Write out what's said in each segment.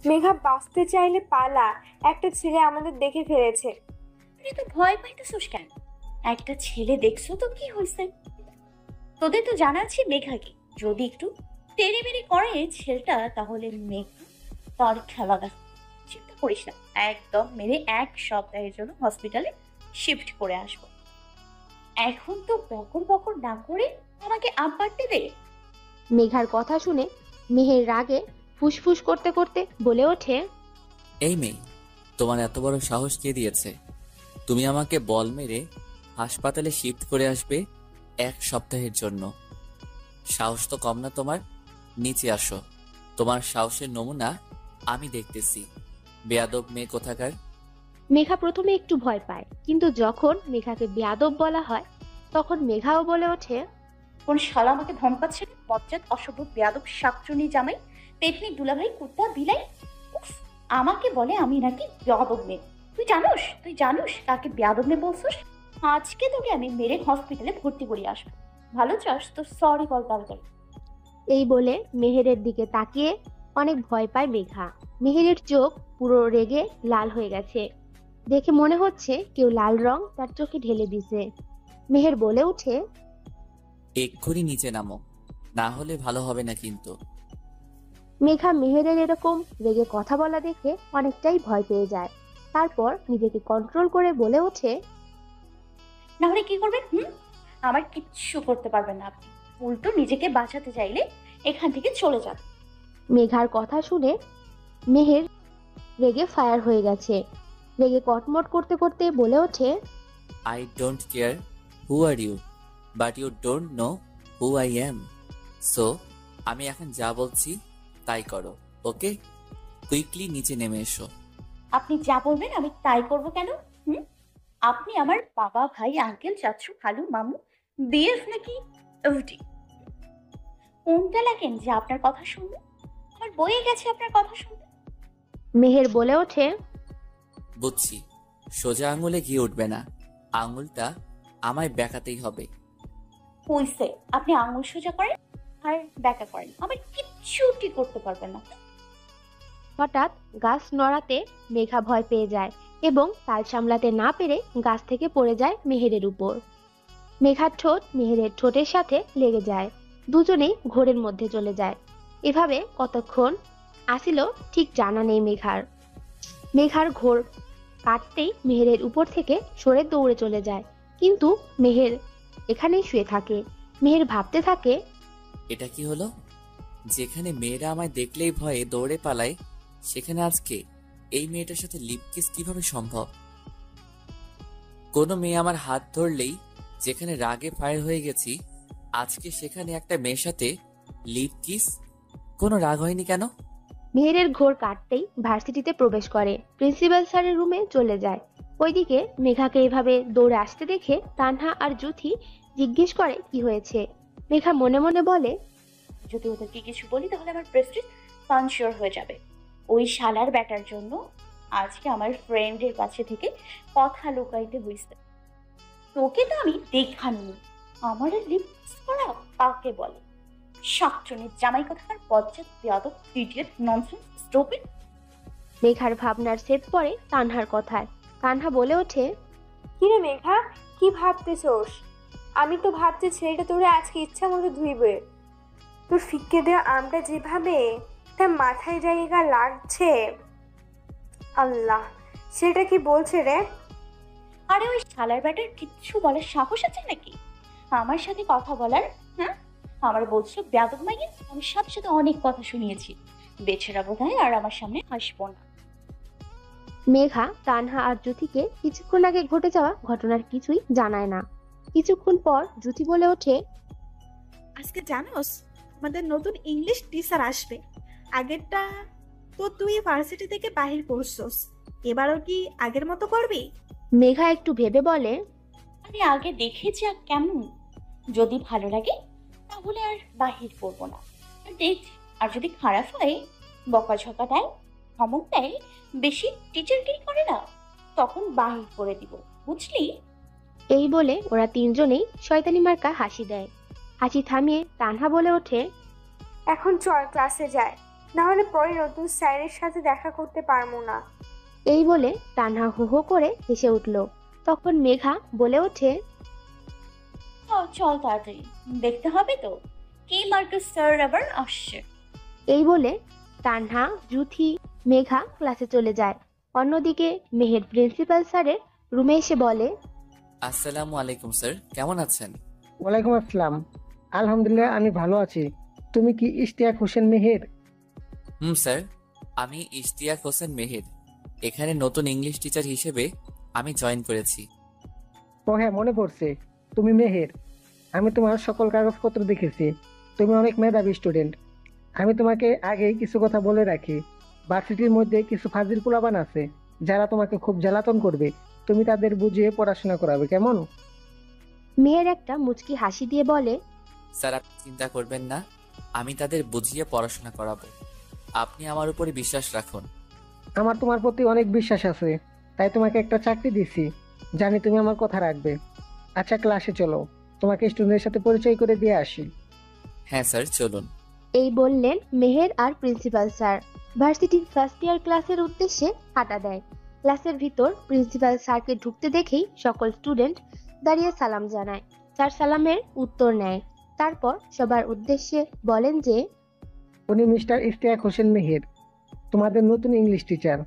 মেঘা, বাঁচতে চাইলে পালা, একটা ছেলে আমাদের দেখে ফেলেছে। তুই তো ভয় পাইতেছিস কেন? একটা ছেলে দেখছো তো কি হয়েছে? তোদের তো জানা আছে মেঘা কি, যদি একটু তেড়ে বেড়ে করে ছেলেটা তাহলে মেঘা তার খেলা দেখ। চিন্তা করিস না, একদম মেরে 1 সপ্তাহের জন্য হসপিটালে শিফট করে আসবো। এখন তো বকর বকর না করে আমাকে আব্বারতে দে। মেঘার কথা শুনে মেহের রাগে ফুসফুস করতে করতে বলে ওঠে, এই মেয়ে, তোমার এত বড় সাহস কে দিয়েছে? তুমি আমাকে বল মেরে হাসপাতালে শিফট করে আসবে 1 সপ্তাহের জন্য? সাহস তো কম না তোমার। নিচে আসো, তোমার সাহসের নমুনা আমি দেখতেছি। বেয়াদব মেয়ে কোথাকার। মেঘা প্রথমে একটু ভয় পায়, কিন্তু যখন মেঘাকে বেয়াদব বলা হয় তখন মেঘাও বলে ওঠে, কোন শালা আমাকে ধমকাচ্ছে? বজ্জাত অসভ্য বেয়াদব শাকচুনি জামাই, পেতনি দুলাভাই কুত্তা বিলাই। উফ, আমাকে বলে আমি নাকি বেয়াদব মেয়ে। তুই জানোস কাকে বেয়াদব মেয়ে বলছিস? আজকে তোকে আমি মেরে হসপিটালে ভর্তি করে আসবো। ভালো চাস তো সরি বল তাড়াতাড়ি। এই বলে মেহেরের দিকে তাকিয়ে অনেক ভয় পায় মেঘা। মেহেরের চোখ পুরো রেগে লাল হয়ে গেছে। দেখে মনে হচ্ছে কেউ লাল রং তার চোখে ঢেলে দিছে। মেহের বলে ওঠে, এক্ষুনি নিচে নামো, না হলে ভালো হবে না কিন্তু। মেঘা মেহেরের এরকম রেগে কথা বলা দেখে অনেকটাই ভয় পেয়ে যায়। তারপর নিজেকে কন্ট্রোল করে বলে ওঠে, না হলে কি করবেন? আমার কিচ্ছু করতে পারবেন না আপনি। উল্টো নিজেকে বাঁচাতে চাইলে এখান থেকে চলে যান। মেঘার কথা শুনে মেহের রেগে ফায়ার হয়ে গেছে। রেগে কটমট করতে করতে বলে ওঠে, I don't care who are you, but you don't know who I am. So আমি এখন যা বলছি তাই করো, ওকে? কুইকলি নিচে নেমে এসো। আপনি যা বলবেন আমি তাই করব কেন? হুম আপনি আমার বাবা, ভাই, আঙ্কেল, চাচু, খালু, মামু, বিএফ নাকি ওটি? কোনটা লাগেন যে আপনার কথা শুনবে? আমার বয়ে গেছে আপনার কথা শুনবে। মেহের বলে ওঠে, বুঝছি, সোজা আঙুলে ঘি উঠবে না, আঙুলটা আমায় বেঁকাতেই হবে। হইছে, আপনি আঙুল সোজা করেন আর ব্যাকা করেন, আমার কিচ্ছুটি করতে পারবেন না। হঠাৎ গাছ নড়াতে মেঘা ভয় পেয়ে যায় এবং তাল সামলাতে না পেরে গাছ থেকে পড়ে যায় মেহেরের উপর। মেঘার ঠোঁট মেহেরের ঠোঁটের সাথে লেগে যায়। দুজনেই ঘোরের মধ্যে চলে যায়। এভাবে কতক্ষণ আসিল ঠিক জানা নেই মেঘার। মেঘার ঘোর কাটতেই মেহেরের উপর থেকে সরে দৌড়ে চলে যায়, কিন্তু মেহের এখানেই শুয়ে থাকে। মেহের ভাবতে থাকে, এটা কি হলো? যেখানে মেয়েরা আমায় দেখলেই ভয়ে দৌড়ে পালায়, সেখানে আজকে এই মেয়েটার সাথে লিপ কিস কিভাবে সম্ভব? কোনো মেয়ে আমার হাত ধরলেই যেখানে রাগে ফায়ার হয়ে গেছি, আজকে সেখানে একটা মেয়ের সাথে লিপ কিস? কোনো রাগ হয়নি কেন? মেহেরের ঘোর কাটতেই ভার্সিটিতে প্রবেশ করে, প্রিন্সিপাল স্যারের রুমে চলে যায়। ওইদিকে মেঘাকে এভাবে দৌড়ে আসতে দেখে তানহা আর জুথি জিজ্ঞেস করে কি হয়েছে। মেঘা মনে মনে বলে, যদি ওদেরকে কিছু বলি তাহলে আমার প্রেস্টিজ পাঞ্চার হয়ে যাবে। ওই শালার ব্যাটার জন্য আজকে আমার ফ্রেন্ডের কাছে থেকে কথা লুকাইতে হয়েছে। তোকে তো আমি দেখানি, আমার লিপস করা কাকে বলে? শাকচুনির জামাই কথাকার বজ্জাত বেয়াদব ইডিয়েট ননসেন্স স্টুপিড। মেঘার ভাবনার ছেদ পড়ে তানহার কথায়। তানহা বলে ওঠে, কিরে মেঘা, কি ভাবতেছোস? আমি তো ভাবছি ছেলেটা তোরে আজকে ইচ্ছা মতো ধুইবে। তোর ফিক্কে দেওয়া আমটা যেভাবে তার মাথায় জায়গা লাগছে, আল্লাহ, সেটা কি বলছে রে? আরে ওই শালার ব্যাটার কিচ্ছু বলার সাহস আছে নাকি আমার সাথে কথা বলার? হ্যাঁ, আমার বলছো বেয়াদব মাইয়া? আমি সাথে সাথে অনেক কথা শুনিয়েছি। বেছেরা বোধ হয় আর আমার সামনে হাসবো না। মেঘা তানহা আর জুথিকে কিছুক্ষণ আগে ঘটে যাওয়া ঘটনার কিছুই জানায় না। কিছুক্ষণ পর জুথি বলে ওঠে, আজকে জানোস আমাদের নতুন ইংলিশ টিচার আসবে। আগেরটা তো তুই ভার্সিটি থেকে বাহির করছস, এবারও কি আগের মতো করবি? মেঘা একটু ভেবে বলে, আমি আগে দেখেছি আর কেমন, যদি ভালো লাগে তাহলে আর বাহির করবো না। আর দেখ, আর যদি খারাপ হয়, বকাঝকা দেয়, ধমক দেয়, বেশি টিচারগিরি করে না, তখন বাহির করে দিব, বুঝলি? এই বলে ওরা তিনজনেই শয়তানি মার্কা হাসি দেয়। হাসি থামিয়ে তানহা বলে ওঠে, এখন চল ক্লাসে যায়, না হলে পরে নতুন স্যারের সাথে দেখা করতে পারবো না। এই বলে তানহা হো হো করে হেসে উঠল। তখন মেঘা বলে ওঠে, চল তাড়াতাড়ি, দেখতে হবে তো কি মার্কাস স্যার আবার আসছে। এই বলে তানহা, জুথি, মেঘা ক্লাসে চলে যায়। অন্যদিকে মেহের প্রিন্সিপাল স্যারের রুমে এসে বলে, আসসালামু আলাইকুম স্যার, কেমন আছেন? ওয়ালাইকুম আসসালাম। আলহামদুলিল্লাহ, আমি ভালো আছি। তুমি কি ইশতিয়াক হোসেন মেহের? স্যার, আমি ইশতিয়াক হোসেন মেহের। এখানে নতুন ইংলিশ টিচার হিসেবে আমি জয়েন করেছি। ও হ্যাঁ, মনে পড়ছে, তুমি মেহের। আমি তোমার সকল কাগজপত্র দেখেছি। তুমি অনেক মেধাবী স্টুডেন্ট। আমি তোমাকে আগেই কিছু কথা বলে রাখি। ভার্সিটির মধ্যে কিছু ফাজিল পোলাপান আছে যারা তোমাকে খুব জ্বালাতন করবে। তুমি তাদের বুঝিয়ে পড়াশোনা করাবে, কেমন? মেহের একটা মুচকি হাসি দিয়ে বলে, স্যার, আপনি চিন্তা করবেন না, আমি তাদের বুঝিয়ে পড়াশোনা করাবো। আপনি আমার উপরে বিশ্বাস রাখুন। আমার তোমার প্রতি অনেক বিশ্বাস আছে, তাই তোমাকে একটা চাকরি দিছি। জানি তুমি আমার কথা রাখবে। আচ্ছা, ক্লাসে চলো, তোমাকে স্টুডেন্টের সাথে পরিচয় করে দিয়ে আসি। হ্যাঁ স্যার, চলুন। এই বললেন মেহের আর প্রিন্সিপাল স্যার ভার্সিটির ফার্স্ট ইয়ার ক্লাসের উদ্দেশ্যে হাঁটা দেয়। ক্লাসের ভিতর প্রিন্সিপাল স্যারকে ঢুকতে দেখেই সকল স্টুডেন্ট দাঁড়িয়ে সালাম জানায়। স্যার সালামের উত্তর নেয়, তারপর সবার উদ্দেশ্যে বলেন যে, উনি মিস্টার ইশতিয়াক হোসেন মেহের, তোমাদের নতুন ইংলিশ টিচার।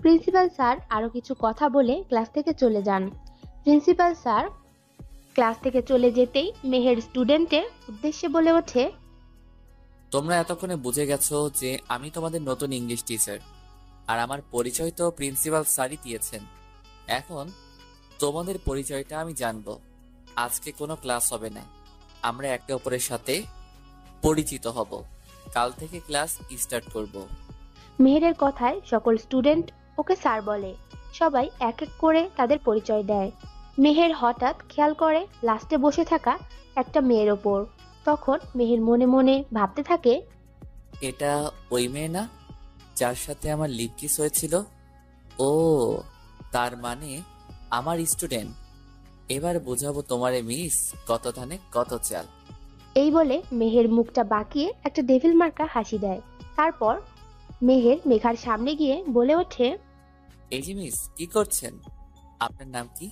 প্রিন্সিপাল স্যার আরো কিছু কথা বলে ক্লাস থেকে চলে যান। প্রিন্সিপাল স্যার ক্লাস থেকে চলে যেতেই মেহের স্টুডেন্টের উদ্দেশ্যে বলে ওঠে, তোমরা এতক্ষণে বুঝে গেছো যে আমি তোমাদের নতুন ইংলিশ টিচার, আর আমার পরিচয় তো প্রিন্সিপাল স্যারই দিয়েছেন। এখন তোমাদের পরিচয়টা আমি জানবো। আজকে কোনো ক্লাস হবে না, আমরা একে অপরের সাথে পরিচিত হব। কাল থেকে ক্লাস স্টার্ট করব। মেহেরের কথায় সকল স্টুডেন্ট ওকে স্যার বলে। সবাই এক এক করে তাদের পরিচয় দেয়। মেহের হঠাৎ খেয়াল করে লাস্টে বসে থাকা একটা মেয়ের ওপর। তখন মেহের মনে মনে ভাবতে থাকে, এটা ওই মেয়ে না যার সাথে আমার লিপ কিস হয়েছিল? ও, তার মানে আমার স্টুডেন্ট। এবার বোঝাবো তোমারে মিস, কত ধানে কত চাল। এই বলে মেহের মুখটা বাঁকিয়ে একটা ডেভিল মার্কা হাসি দেয়। তারপর মেহের মেঘার সামনে গিয়ে বলে ওঠে, এই যে মিস, কি করছেন? আপনার নাম কি?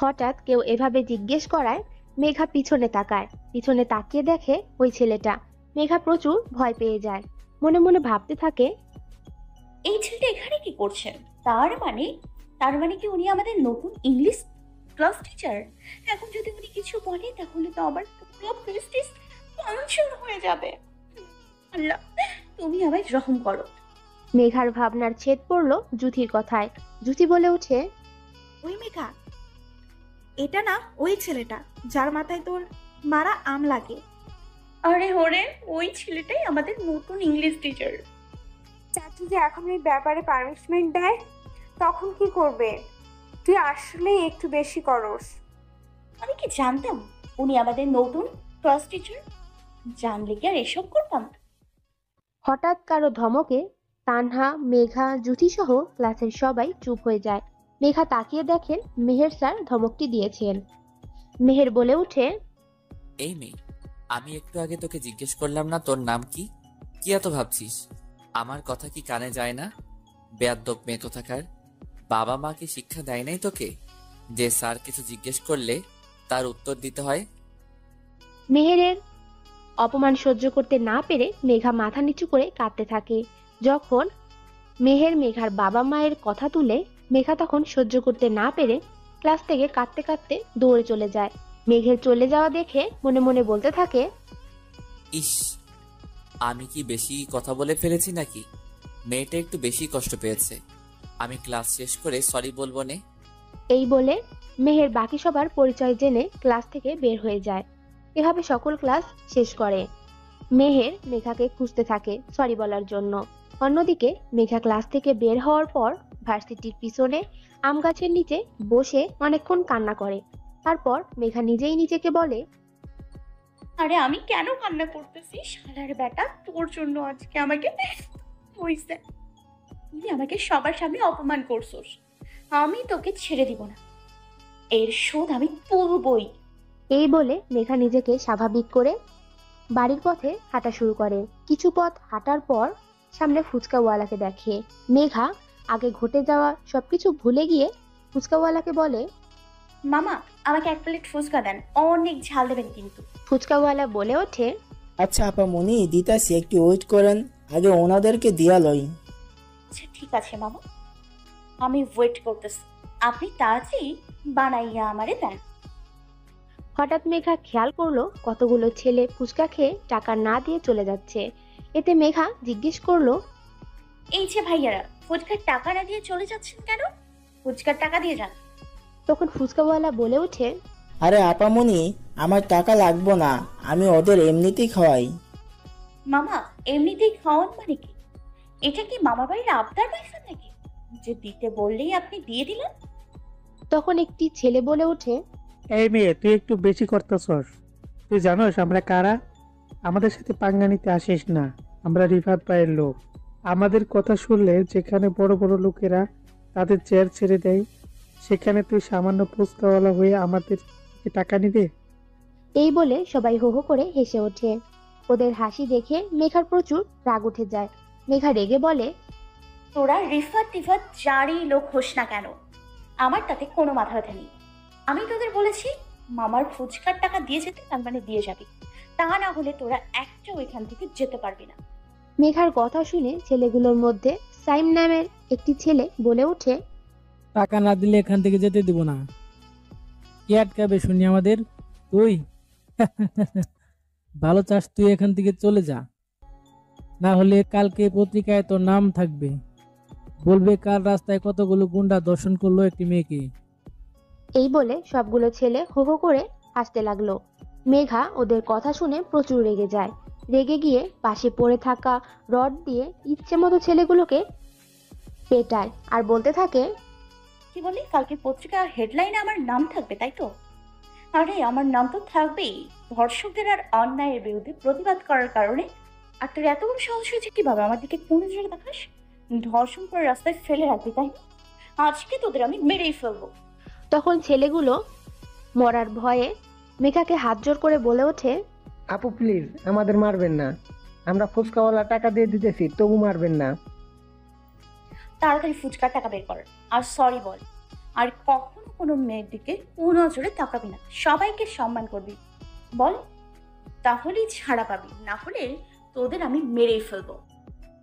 হঠাৎ কেউ এভাবে জিজ্ঞেস করায় মেঘা পিছনে তাকায়। পিছনে তাকিয়ে দেখে ওই ছেলেটা। মেঘা প্রচুর ভয় পেয়ে যায়। মনে মনে ভাবতে থাকে, এই ছেলেটা এখানে কি করছেন? তার মানে কি উনি আমাদের নতুন ইংলিশ ক্লাস টিচার? এখন যদি উনি কিছু বলে তাহলে তো আবার পুরো প্রেস্টিজ ফাংশন হয়ে যাবে। আল্লাহ, তুমি আমায় রহম করো। মেঘার ভাবনার ছেদ পড়ল জুথির কথায়। জুথি বলে ওঠে, ওই মেঘা, এটা না ওই ছেলেটা যার মাথায় তোর মারা আম লাগে। আরে হরে, ওই ছেলেটাই আমাদের নতুন ইংলিশ টিচার। স্যার যদি এখন এই ব্যাপারে পানিশমেন্ট দেয় তখন কি করবে? তুই আসলেই একটু বেশি করস। আমি কি জানতাম উনি আমাদের নতুন ক্লাস টিচার? জানলে কি আর এসব করতাম? হঠাৎ কারো ধমকে তানহা, মেঘা, জুথি সহ ক্লাসের সবাই চুপ হয়ে যায়। মেঘা তাকিয়ে দেখেন মেহের স্যার ধমকটি দিয়েছেন। মেহের বলে ওঠে, এই মেয়ে, আমি একটু আগে তোকে জিজ্ঞেস করলাম না তোর নাম কি? কি এত ভাবছিস? আমার কথা কি কানে যায় না? বেয়াদ্দপ মেয়ে কোথাকার। বাবা মা কি শিক্ষা দেয় নাই তোকে যে স্যার কিছু জিজ্ঞেস করলে তার উত্তর দিতে হয়? মেহেরের অপমান সহ্য করতে না পেরে মেঘা মাথা নিচু করে কাঁদতে থাকে। যখন মেহের মেঘার বাবা মায়ের কথা তুলে, মেঘা তখন সহ্য করতে না পেরে ক্লাস থেকে কাঁদতে কাঁদতে দৌড়ে চলে যায়। মেঘের চলে যাওয়া দেখে মনে মনে বলতে থাকে, ইস, আমি কি বেশি কথা বলে ফেলেছি নাকি? মেয়েটা একটু বেশি কষ্ট পেয়েছে। আমি ক্লাস শেষ করে সরি বলবো নে। এই বলে মেহের বাকি সবার পরিচয় জেনে ক্লাস থেকে বের হয়ে যায়। এভাবে সকল ক্লাস শেষ করে। মেহের মেঘাকে খুঁজতে থাকে সরি বলার জন্য। অন্যদিকে মেঘা ক্লাস থেকে বের হওয়ার পর ভার্সিটির পিছনে আম গাছের নিচে বসে অনেকক্ষণ কান্না করে। তারপর মেঘা নিজেই নিজেকে বলে, আরে আমি কেন কান্না করতেছি? শালার বেটা, তোর জন্য আজকে আমাকে হইছে। তুই আমাকে সবার সামনে অপমান করছস, আমি তোকে ছেড়ে দিব না। এর শোধ আমি তুলবই। এই বলে মেঘা নিজেকে স্বাভাবিক করে বাড়ির পথে হাঁটা শুরু করে। কিছু পথ হাঁটার পর সামনে ফুচকাওয়ালাকে দেখে। মেঘা আগে ঘটে যাওয়া সবকিছু ভুলে গিয়ে ফুচকাওয়ালাকে বলে, মামা, আমাকে 1 প্লেট ফুচকা দেন, অনেক ঝাল দেবেন কিন্তু। ফুচকাওয়ালা বলে ওঠে, আচ্ছা আপা মনি দিতাছি, একটু ওয়েট করেন, আগে ওনাদেরকে দিয়া লই। আচ্ছা ঠিক আছে মামা, আমি ওয়েট করতেছি, আপনি তাড়াতাড়ি বানাইয়া আমারে দেন। হঠাৎ মেঘা খেয়াল করলো কতগুলো ছেলে ফুচকা খেয়ে টাকা না দিয়ে চলে যাচ্ছে। এতে মেঘা জিজ্ঞেস করলো, এই যে ভাইয়ারা, ফুচকার টাকা না দিয়ে চলে যাচ্ছেন কেন? ফুচকার টাকা দিয়ে যান। তখন ফুচকাওয়ালা বলে ওঠে, আরে আপা মনি, আমার টাকা লাগবো না, আমি ওদের এমনিতেই খাওয়াই। মামা, এমনিতেই খাওয়ান মানে কি? এটা কি মামার বাড়ির আবদার পাইছেন নাকি যে দিতে বললেই আপনি দিয়ে দিলেন? তখন একটি ছেলে বলে ওঠে, এই মেয়ে, তুই একটু বেশি করতেছস। তুই জানোস আমরা কারা? আমাদের সাথে পাঙ্গা নিতে আসিস না, আমরা রিফাত ভাইয়ের লোক। আমাদের কথা শুনলে যেখানে বড় বড় লোকেরা তাদের চেয়ার ছেড়ে দেয়, সেখানে তুই সামান্য ফুচকাওয়ালা হয়ে আমাদের টাকা নিবে? এই বলে সবাই হো হো করে হেসে ওঠে। ওদের হাসি দেখে মেঘার প্রচুর রাগ উঠে যায়। মেঘা রেগে বলে, তোরা রিফাত টিফাত যারই লোক হোস না কেন, আমার তাতে কোনো মাথা ব্যথা নেই। আমি তোদের বলেছি মামার ফুচকার টাকা দিয়ে যেতে, তার মানে দিয়ে যাবি, তা না হলে তোরা একটাও এখান থেকে যেতে পারবি না। মেঘার কথা শুনে ছেলেগুলোর মধ্যে সাইম নামের একটি ছেলে বলে ওঠে, টাকা না দিলে এখান থেকে যেতে দিব না। কে আটকাবে শুনি আমাদের? তুই? ভালো চাস তুই এখান থেকে চলে যা, না হলে কালকে পত্রিকায় তোর নাম থাকবে, বলবে কাল রাস্তায় কতগুলো গুন্ডা দর্শন করলো একটি মেয়েকে। এই বলে সবগুলো ছেলে হো হো করে হাসতে লাগলো। মেঘা ওদের কথা শুনে প্রচুর রেগে যায়। রেগে গিয়ে পাশে পড়ে থাকা রড দিয়ে ইচ্ছে মতো ছেলেগুলোকে পেটায় আর বলতে থাকে, কি বলি, কালকে পত্রিকা হেডলাইনে আমার নাম থাকবে, তাই তো? আরে আমার নাম তো থাকবেই ধর্ষকদের আর অন্যায়ের বিরুদ্ধে প্রতিবাদ করার কারণে। আর তোর এত বড় সাহস হয়েছে কিভাবে আমার দিকে কোন নজরে দেখাস? ধর্ষণ করে রাস্তায় ফেলে রাখবি, তাই না? আজকে তোদের আমি মেরেই ফেলবো। তখন ছেলেগুলো মরার ভয়ে মেঘাকে হাত জোর করে বলে ওঠে, আপু প্লিজ আমাদের মারবেন না, আমরা ফুচকাওয়ালা টাকা দিয়ে দিতেছি, তবু মারবেন না। তাড়াতাড়ি ফুচকার টাকা বের কর আর সরি বল। আর কখনো কোনো মেয়ের দিকে কুনজরে তাকাবি না, সবাইকে সম্মান করবি বল, তাহলেই ছাড়া পাবি, না হলে তোদের আমি মেরেই ফেলবো।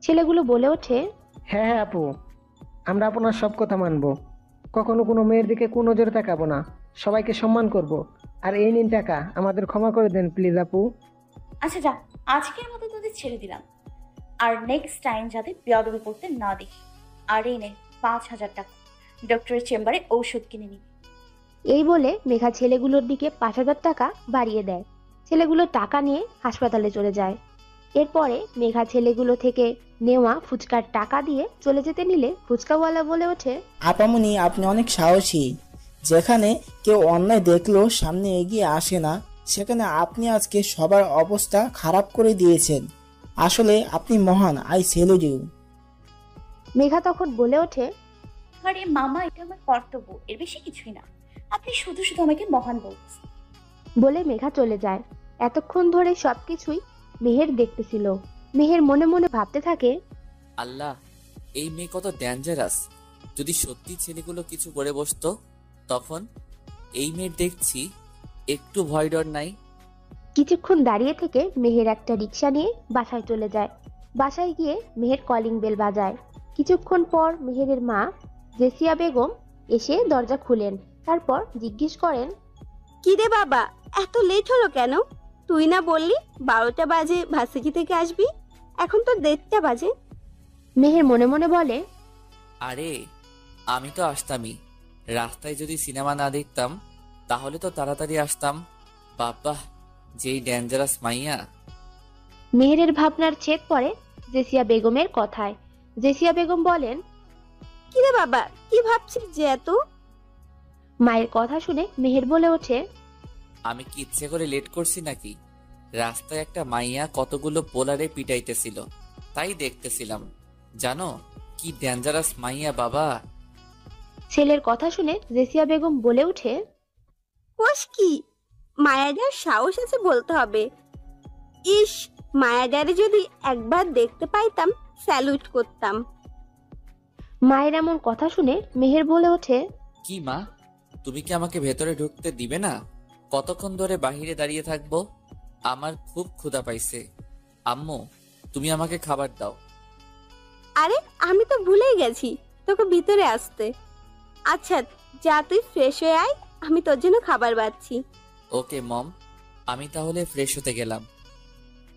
ছেলেগুলো বলে ওঠে, হ্যাঁ হ্যাঁ আপু, আমরা আপনার সব কথা মানবো, কখনো কোনো মেয়ের দিকে কোন নজরে তাকাবো না, সবাইকে সম্মান করব। আর এই নিন টাকা, আমাদের ক্ষমা করে দেন প্লিজ আপু। আচ্ছা যা, আজকের মতো তোদের ছেড়ে দিলাম, আর নেক্সট টাইম যাতে বেয়াদবি করতে না দেখি। আর এই নে 5,000 টাকা, ডক্টরের চেম্বারে ঔষধ কিনে নিবি। এই বলে মেঘা ছেলেগুলোর দিকে 5,000 টাকা বাড়িয়ে দেয়। ছেলেগুলো টাকা নিয়ে হাসপাতালে চলে যায়। এরপরে মেঘা ছেলেগুলো থেকে নেওয়া ফুচকার টাকা দিয়ে চলে যেতে নিলে ফুচকাওয়ালা বলে ওঠে, আপামনি আপনি অনেক সাহসী, যেখানে কেউ অন্যায় দেখলেও সামনে এগিয়ে আসে না, সেখানে আপনি আজকে সবার অবস্থা খারাপ করে দিয়েছেন। আসলে আপনি মহান, আই সেলুট ইউ। মেঘা তখন বলে ওঠে, আরে মামা, এটা আমার কর্তব্য, এর বেশি কিছুই না। আপনি শুধু শুধু আমাকে মহান বলছেন। বলে মেঘা চলে যায়। এতক্ষণ ধরে সবকিছুই মেহের দেখতেছিল। মেহের মনে মনে ভাবতে থাকে, আল্লাহ, এই মেয়ে কত ডেঞ্জারাস। যদি সত্যি ছেলেগুলো কিছু করে বসতো তখন? এই মেয়ের দেখছি একটু ভয় ডর নাই। কিছুক্ষণ দাঁড়িয়ে থেকে মেহের একটা রিক্সা নিয়ে বাসায় চলে যায়। বাসায় গিয়ে মেহের কলিং বেল বাজায়। কিছুক্ষণ পর মেহেরের মা জেসিয়া বেগম এসে দরজা খুলেন। তারপর জিজ্ঞেস করেন, কি রে বাবা, এত লেট হলো কেন? তুই না বললি 12টা বাজে ভার্সিটি থেকে আসবি, এখন তো 1:30টা বাজে। মেহের মনে মনে বলে, আরে আমি তো আসতামই, রাস্তায় যদি সিনেমা না দেখতাম তাহলে তো তাড়াতাড়ি আসতাম। বাবা, যেই ডেঞ্জারাস মাইয়া। মেহেরের ভাবনার ছেদ পড়ে জেসিয়া বেগমের কথায়। জেসিয়া বেগম বলেন, কি রে বাবা, কি ভাবছিস যে এত? মায়ের কথা শুনে মেহের বলে ওঠে, আমি কি ইচ্ছে করে লেট করছি নাকি? রাস্তায় একটা মাইয়া কতগুলো পোলারে পিটাইতেছিল, তাই দেখতেছিলাম। জানো কি ডেঞ্জারাস মাইয়া বাবা। ছেলের কথা শুনে জেসিয়া বেগম বলে ওঠে, কোষ কি? মায়াদার সাহস আছে বলতে হবে। ইস, মায়াদারে যদি একবার দেখতে পাইতাম স্যালুট করতাম। মায়ের এমন কথা শুনে মেহের বলে ওঠে, কি মা, তুমি কি আমাকে ভেতরে ঢুকতে দিবে না? কতক্ষণ ধরে বাহিরে দাঁড়িয়ে থাকবো? আমার খুব ক্ষুধা পাইছে। আম্মু, তুমি আমাকে খাবার দাও। আরে আমি তো ভুলেই গেছি তোকে ভিতরে আসতে। আচ্ছা যা, তুই ফ্রেশ হয়ে আয়, আমি তোর জন্য খাবার বাচ্ছি। ওকে মম, আমি তাহলে ফ্রেশ হতে গেলাম।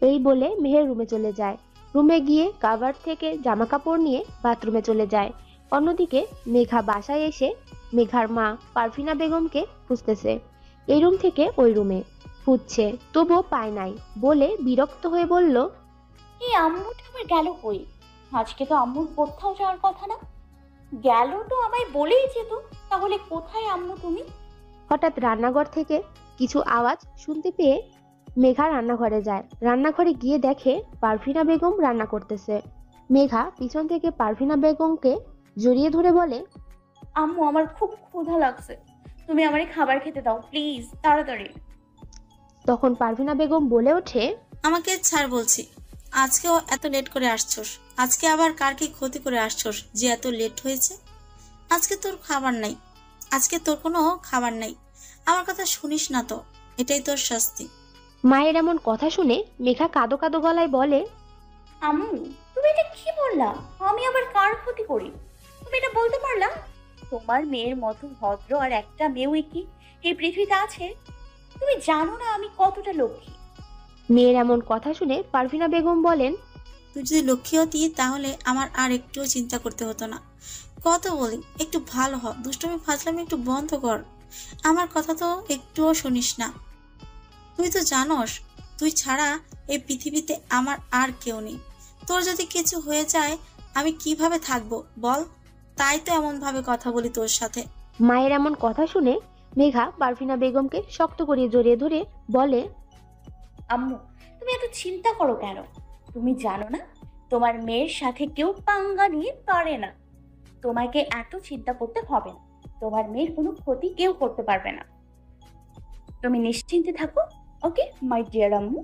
এই বলে মেহের রুমে চলে যায়। রুমে গিয়ে কাভার থেকে জামা কাপড় নিয়ে বাথরুমে চলে যায়। অন্যদিকে মেঘা বাসায় এসে মেঘার মা পারভিনা বেগমকে খুঁজতেছে। এই রুম থেকে ওই রুমে খুঁজছে, তবুও পায় নাই বলে বিরক্ত হয়ে বলল, এই আম্মুটা আবার গেল কই? আজকে তো আম্মুর কোথাও যাওয়ার কথা না। গেল তো আমায় বলেই যেত, তাহলে কোথায় আম্মু তুমি? হঠাৎ রান্নাঘর থেকে কিছু আওয়াজ শুনতে পেয়ে মেঘা রান্নাঘরে যায়। রান্নাঘরে গিয়ে দেখে পারভিনা বেগম রান্না করতেছে। মেঘা পিছন থেকে পারভিনা বেগমকে জড়িয়ে ধরে বলে, আম্মু আমার খুব ক্ষুধা লাগছে, তুমি আমারে খাবার খেতে দাও প্লিজ, তাড়াতাড়ি। তখন পারভিনা বেগম বলে ওঠে, আমাকে ছাড় বলছি, আজকেও এত লেট করে আসছস? আজকে আবার কার কি ক্ষতি করে আসছস যে এত লেট হয়েছে? আজকে তোর খাবার নাই, আজকে তোর কোনো খাবার নাই। আমার কথা শুনিস না তো, এটাই তোর শাস্তি। মায়ের এমন কথা শুনে মেঘা কাঁদো কাঁদো গলায় বলে, আম্মু তুমি এটা কি বললা? আমি আবার কার ক্ষতি করি? তুমি এটা বলতে পারলা? তোমার মেয়ের মতো ভদ্র আর একটা মেয়েও কি এই পৃথিবীতে আছে? তুমি জানো না আমি কতটা লক্ষ্মী। মেয়ের এমন কথা শুনে পারভিনা বেগম বলেন, তুই যদি লক্ষ্মী হতি তাহলে আমার আর একটুও চিন্তা করতে হতো না। কত বলি একটু ভালো হ, দুষ্টমি ফাজলামি একটু বন্ধ কর। আমার কথা তো একটুও শুনিস না। তুই তো জানোস তুই ছাড়া এই পৃথিবীতে আমার আর কেউ নেই। তোর যদি কিছু হয়ে যায় আমি কিভাবে থাকবো বল? তাই তো এমন ভাবে কথা বলি তোর সাথে। মায়ের এমন কথা শুনে মেঘা পারভিনা বেগমকে শক্ত করে জড়িয়ে ধরে বলে, আম্মু তুমি এত চিন্তা করো কেন? তুমি জানো না তোমার মেয়ের সাথে কেউ পাঙ্গা নিয়ে পারে না। তোমাকে এত চিন্তা করতে হবে না, তোমার মেয়ের কোনো ক্ষতি কেউ করতে পারবে না। তুমি নিশ্চিন্তে থাকো, ওকে মাই ডিয়ার আম্মু।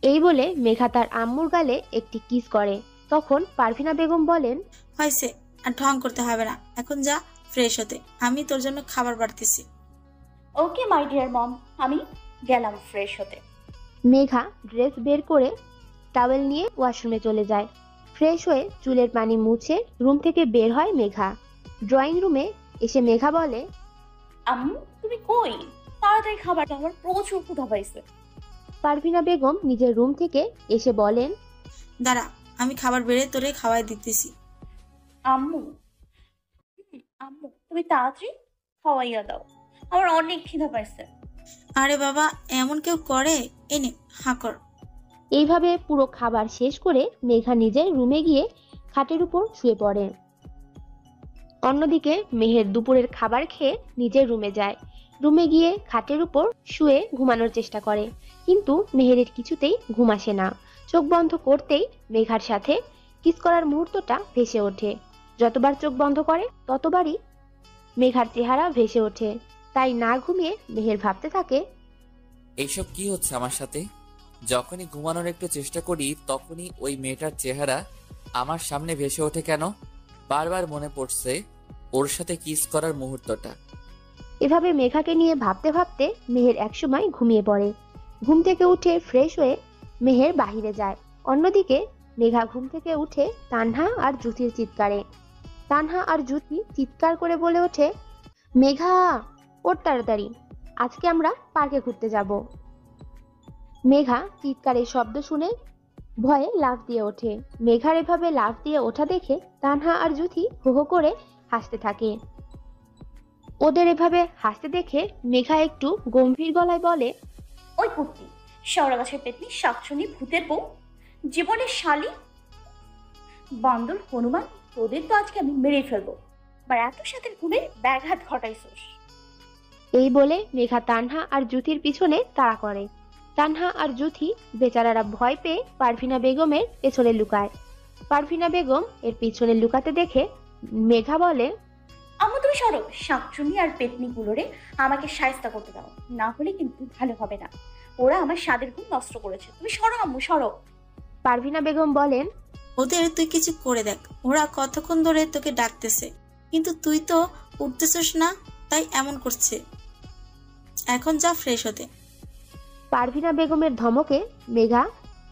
এই বলে মেঘা তার আম্মুর গালে একটি কিস করে। তখন পারভিনা বেগম বলেন, হয়েছে, আর ঢং করতে হবে না, এখন যা ফ্রেশ হতে, আমি তোর জন্য খাবার বাড়তেছি। ওকে মাই ডিয়ার মম, আমি গেলাম ফ্রেশ হতে। মেঘা ড্রেস বের করে টাওয়েল নিয়ে ওয়াশরুমে চলে যায়। ফ্রেশ হয়ে চুলের পানি মুছে রুম থেকে বের হয় মেঘা। ড্রয়িং রুমে এসে মেঘা বলে, আম্মু তুমি কই? তাড়াতাড়ি খাবারটা, আমার প্রচুর ক্ষুধা পাইছে। পারভিনা বেগম নিজের রুম থেকে এসে বলেন, দাঁড়া, আমি খাবার বেড়ে তোরে খাওয়াই দিতেছি। আম্মু আম্মু তুমি তাড়াতাড়ি খাওয়াইয়া দাও, আমার অনেক খিদা পাইছে। আরে বাবা, এমন কেউ করে? এনে হা কর। এইভাবে পুরো খাবার শেষ করে মেঘা নিজের রুমে গিয়ে খাটের উপর শুয়ে পড়ে। অন্যদিকে মেহের দুপুরের খাবার খেয়ে নিজের রুমে যায়। রুমে গিয়ে খাটের উপর শুয়ে ঘুমানোর চেষ্টা করে, কিন্তু মেহেরের কিছুতেই ঘুম আসে না। চোখ বন্ধ করতেই মেঘার সাথে কিস করার মুহূর্তটা ভেসে ওঠে। যতবার চোখ বন্ধ করে ততবারই মেঘার চেহারা ভেসে ওঠে। তাই না ঘুমিয়ে মেহের ভাবতে থাকে, এইসব কি হচ্ছে আমার সাথে? যখনই ঘুমানোর একটু চেষ্টা করি তখনই ওই মেয়েটার চেহারা আমার সামনে ভেসে ওঠে কেন? বারবার মনে পড়ছে ওর সাথে কিস করার মুহূর্তটা। এভাবে মেঘাকে নিয়ে ভাবতে ভাবতে মেহের একসময় ঘুমিয়ে পড়ে। ঘুম থেকে উঠে ফ্রেশ হয়ে মেহের বাহিরে যায়। অন্যদিকে মেঘা ঘুম থেকে উঠে তানহা আর জুথির চিৎকারে। তানহা আর জুথি চিৎকার করে বলে ওঠে, মেঘা ওঠ তাড়াতাড়ি, আজকে আমরা পার্কে ঘুরতে যাব। মেঘা চিৎকারের শব্দ শুনে ভয়ে লাফ দিয়ে ওঠে। মেঘার এভাবে লাফ দিয়ে ওঠা দেখে তানহা আর জুথি হো হো করে হাসতে থাকে। ওদের এভাবে হাসতে দেখে মেঘা একটু গম্ভীর গলায় বলে, ওই কুত্তি, শেওড়া গাছের পেতনি, শাকচুনি, ভূতের বউ, জীবনের শালি, বান্দর হনুমান, তোদের তো আজকে আমি মেরে ফেলবো। আবার এত সাথে ঘুরে ব্যাঘাত ঘটাইছোস। এই বলে মেঘা তানহা আর জুথির পিছনে তাড়া করে। তানহা আর জুথি বেচারারা ভয় পেয়ে পারভিনা বেগমের পেছনে লুকায়। পারভিনা বেগম এর পিছনে লুকাতে দেখে মেঘা বলে, আম্মু তুমি সরো, শাকচুনি আর পেতনি গুলোরে আমাকে শায়েস্তা করতে দাও, না হলে কিন্তু ভালো হবে না। ওরা আমার স্বাদের ঘুম নষ্ট করেছে। তুমি সরো আম্মু, সরো। পারভিনা বেগম বলেন, ওদের তুই কিছু করে দেখ, ওরা কতক্ষণ ধরে তোকে ডাকতেছে, কিন্তু তুই তো উঠতেছিস না, তাই এমন করছে। এখন যা ফ্রেশ হতে। পারভিনা বেগমের ধমকে মেঘা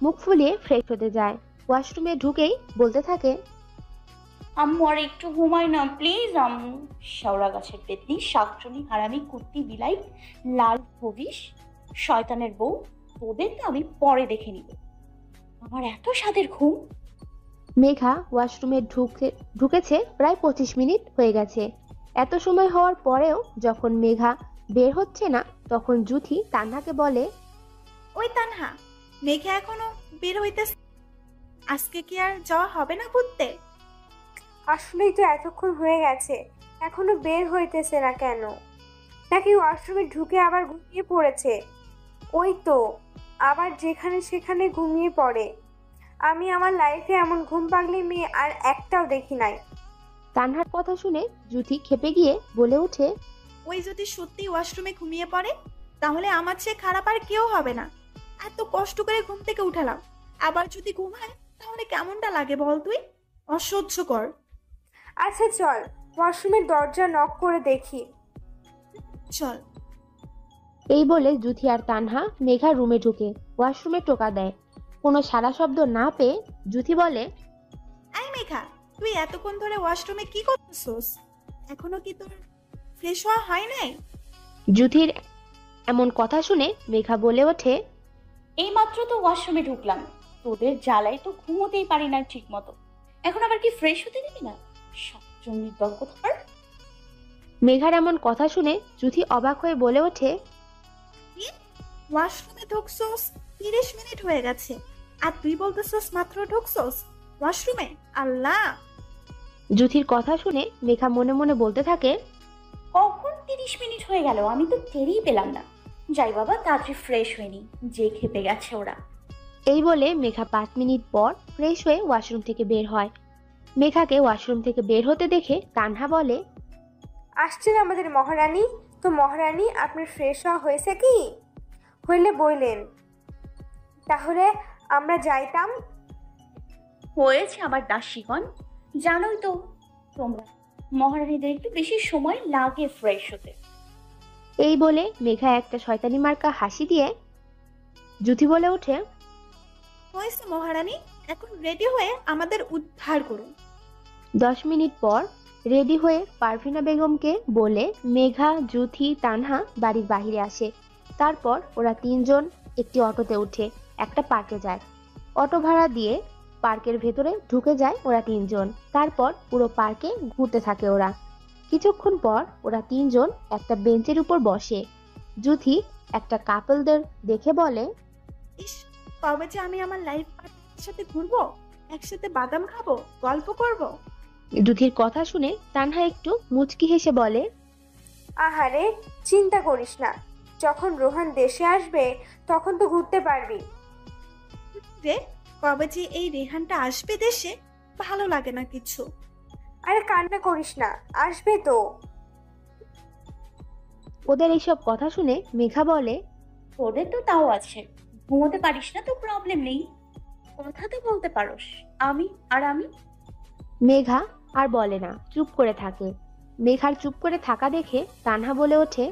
মুখ ফুলিয়ে ফ্রেশ হতে যায়। ওয়াশরুমে ঢুকেই বলতে থাকে, আম্মু আর একটু ঘুমাই না প্লিজ আম্মু। শেওড়া গাছের পেতনি, শাকচুনি, হারামি, কুত্তি, বিলাই, লাল ভবিষ, শয়তানের বউ, তোদের তো আমি পরে দেখে নিব। আমার এত স্বাদের ঘুম। মেঘা ওয়াশরুমে ঢুকেছে প্রায় 25 মিনিট হয়ে গেছে। এত সময় হওয়ার পরেও যখন মেঘা বের হচ্ছে না, তখন জুথি তানহাকে বলে, ওই তানহা, মেঘা এখনো বের হইতেছে, আজকে কি আর যাওয়া হবে না ঘুরতে? আসলেই তো এতক্ষণ হয়ে গেছে, এখনো বের হইতেছে না কেন? নাকি ওয়াশরুমে ঢুকে আবার ঘুমিয়ে পড়েছে? ওই তো আবার যেখানে সেখানে ঘুমিয়ে পড়ে। আমি আমার লাইফে এমন ঘুম পাগলি মেয়ে আর একটাও দেখি নাই। তানহার কথা শুনে জুথি খেপে গিয়ে বলে ওঠে, ওই যদি সত্যি ওয়াশরুমে ঘুমিয়ে পড়ে, তাহলে আমার চেয়ে খারাপ আর কেউ হবে না। এত কষ্ট করে ঘুম থেকে উঠালাম, আবার যদি ঘুমায় তাহলে কেমনটা লাগে বল তুই? অসহ্যকর। আচ্ছা চল ওয়াশরুমের দরজা নক করে দেখি। চল। এই বলে জুথি আর তানহা মেঘার রুমে ঢুকে ওয়াশরুমে টোকা দেয়। কোনো সাড়া শব্দ না পেয়ে জুথি বলে, এই মেঘা, তুই এতক্ষণ ধরে ওয়াশরুমে কি করতেছস? এখনো কি তোর ফ্রেশ হওয়া হয় নাই? জুথির এমন কথা শুনে মেঘা বলে ওঠে, এই মাত্র তো ওয়াশরুমে ঢুকলাম, তোদের জ্বালায় তো ঘুমোতেই পারি না ঠিক মতো। এখন আবার কি ফ্রেশ হতে দিবি না? শাকচুন্নির দল কোথাকার। মেঘার এমন কথা শুনে জুথি অবাক হয়ে বলে ওঠে, ওয়াশরুমে ঢুকছস 30 মিনিট হয়ে গেছে, আর তুই বলতেছস মাত্র ঢুকছস ওয়াশরুমে? আল্লাহ। জুথির কথা শুনে মেঘা মনে মনে বলতে থাকে, কখন 30 মিনিট হয়ে গেল, আমি তো টেরই পেলাম না। যাই বাবা, তাড়াতাড়ি ফ্রেশ হয়নি, যে খেপে গেছে ওরা। এই বলে মেঘা 5 মিনিট পর ফ্রেশ হয়ে ওয়াশরুম থেকে বের হয়। মেঘাকে ওয়াশরুম থেকে বের হতে দেখে তানহা বলে, আসছেন আমাদের মহারানী। তো মহারানী, আপনার ফ্রেশ হওয়া হয়েছে কি? হইলে বললেন, তাহলে আমরা যাইতাম। হয়েছে আমার দাসীগণ, জানোই তো তোমরা মহারানীদের একটু বেশি সময় লাগে ফ্রেশ হতে। এই বলে মেঘা একটা শয়তানি মার্কা হাসি দিয়ে জুথি বলে ওঠে, হয়েছে মহারানী, এখন রেডি হয়ে আমাদের উদ্ধার করুন। 10 মিনিট পর রেডি হয়ে পারভিনা বেগমকে বলে মেঘা, জুথি, তানহা বাড়ির বাহিরে আসে। তারপর ওরা 3 জন একটি অটোতে উঠে একটা পার্কে যায়। অটো ভাড়া দিয়ে পার্কের ভেতরে ঢুকে যায় ওরা 3 জন। তারপর পুরো পার্কে ঘুরতে থাকে ওরা। কিছুক্ষণ পর ওরা 3 জন একটা বেঞ্চের উপর বসে। জুথি একটা কাপলদের দেখে বলে, ইস, কবে যে আমি আমার লাইফ পার্টনারের সাথে ঘুরবো, একসাথে বাদাম খাবো, গল্প করব। জুথির কথা শুনে তানহা একটু মুচকি হেসে বলে, আহারে, চিন্তা করিস না, যখন রোহান দেশে আসবে তখন তো ঘুরতে পারবি। রে, কবে যে এই রেহানটা আসবে দেশে, ভালো লাগে না কিছু। আরে কান্না করিস না, আসবে তো। ওদের এইসব কথা শুনে মেঘা বলে, তোদের তো তাও আছে, ঘুমোতে পারিস না তো প্রবলেম নেই, কথা তো বলতে পারোস। আমি। মেঘা আর বলে না, চুপ করে থাকে। মেঘার চুপ করে থাকা দেখে তানহা বলে ওঠে,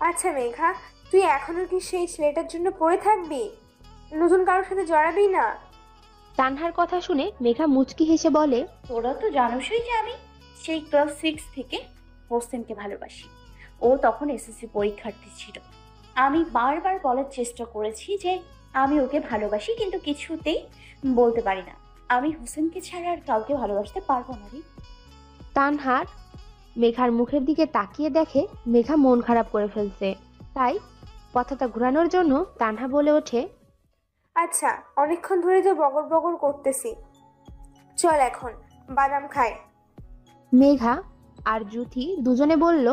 আচ্ছা মেঘা, তুই এখনো কি সেই ছেলেটার জন্য পড়ে থাকবি? নতুন কারোর সাথে জড়াবি না? তানহার কথা শুনে মেঘা মুচকি হেসে বলে, তোরা তো জানোসই যে আমি সেই ক্লাস 6 থেকে হোসেনকে ভালোবাসি। ও তখন এসএসসি পরীক্ষার্থী ছিল। আমি বারবার বলার চেষ্টা করেছি যে আমি ওকে ভালোবাসি, কিন্তু কিছুতেই বলতে পারি না। আমি হোসেনকে ছাড়া আর কাউকে ভালোবাসতে পারবো না রে। তানহার মেঘার মুখের দিকে তাকিয়ে দেখে মেঘা মন খারাপ করে ফেলছে। তাই কথাটা ঘোরানোর জন্য তানহা বলে ওঠে, আচ্ছা, অনেকক্ষণ ধরে তো বগর বগর করতেছি, চল এখন বাদাম খাই। মেঘা আর জুথি দুজনে বলল,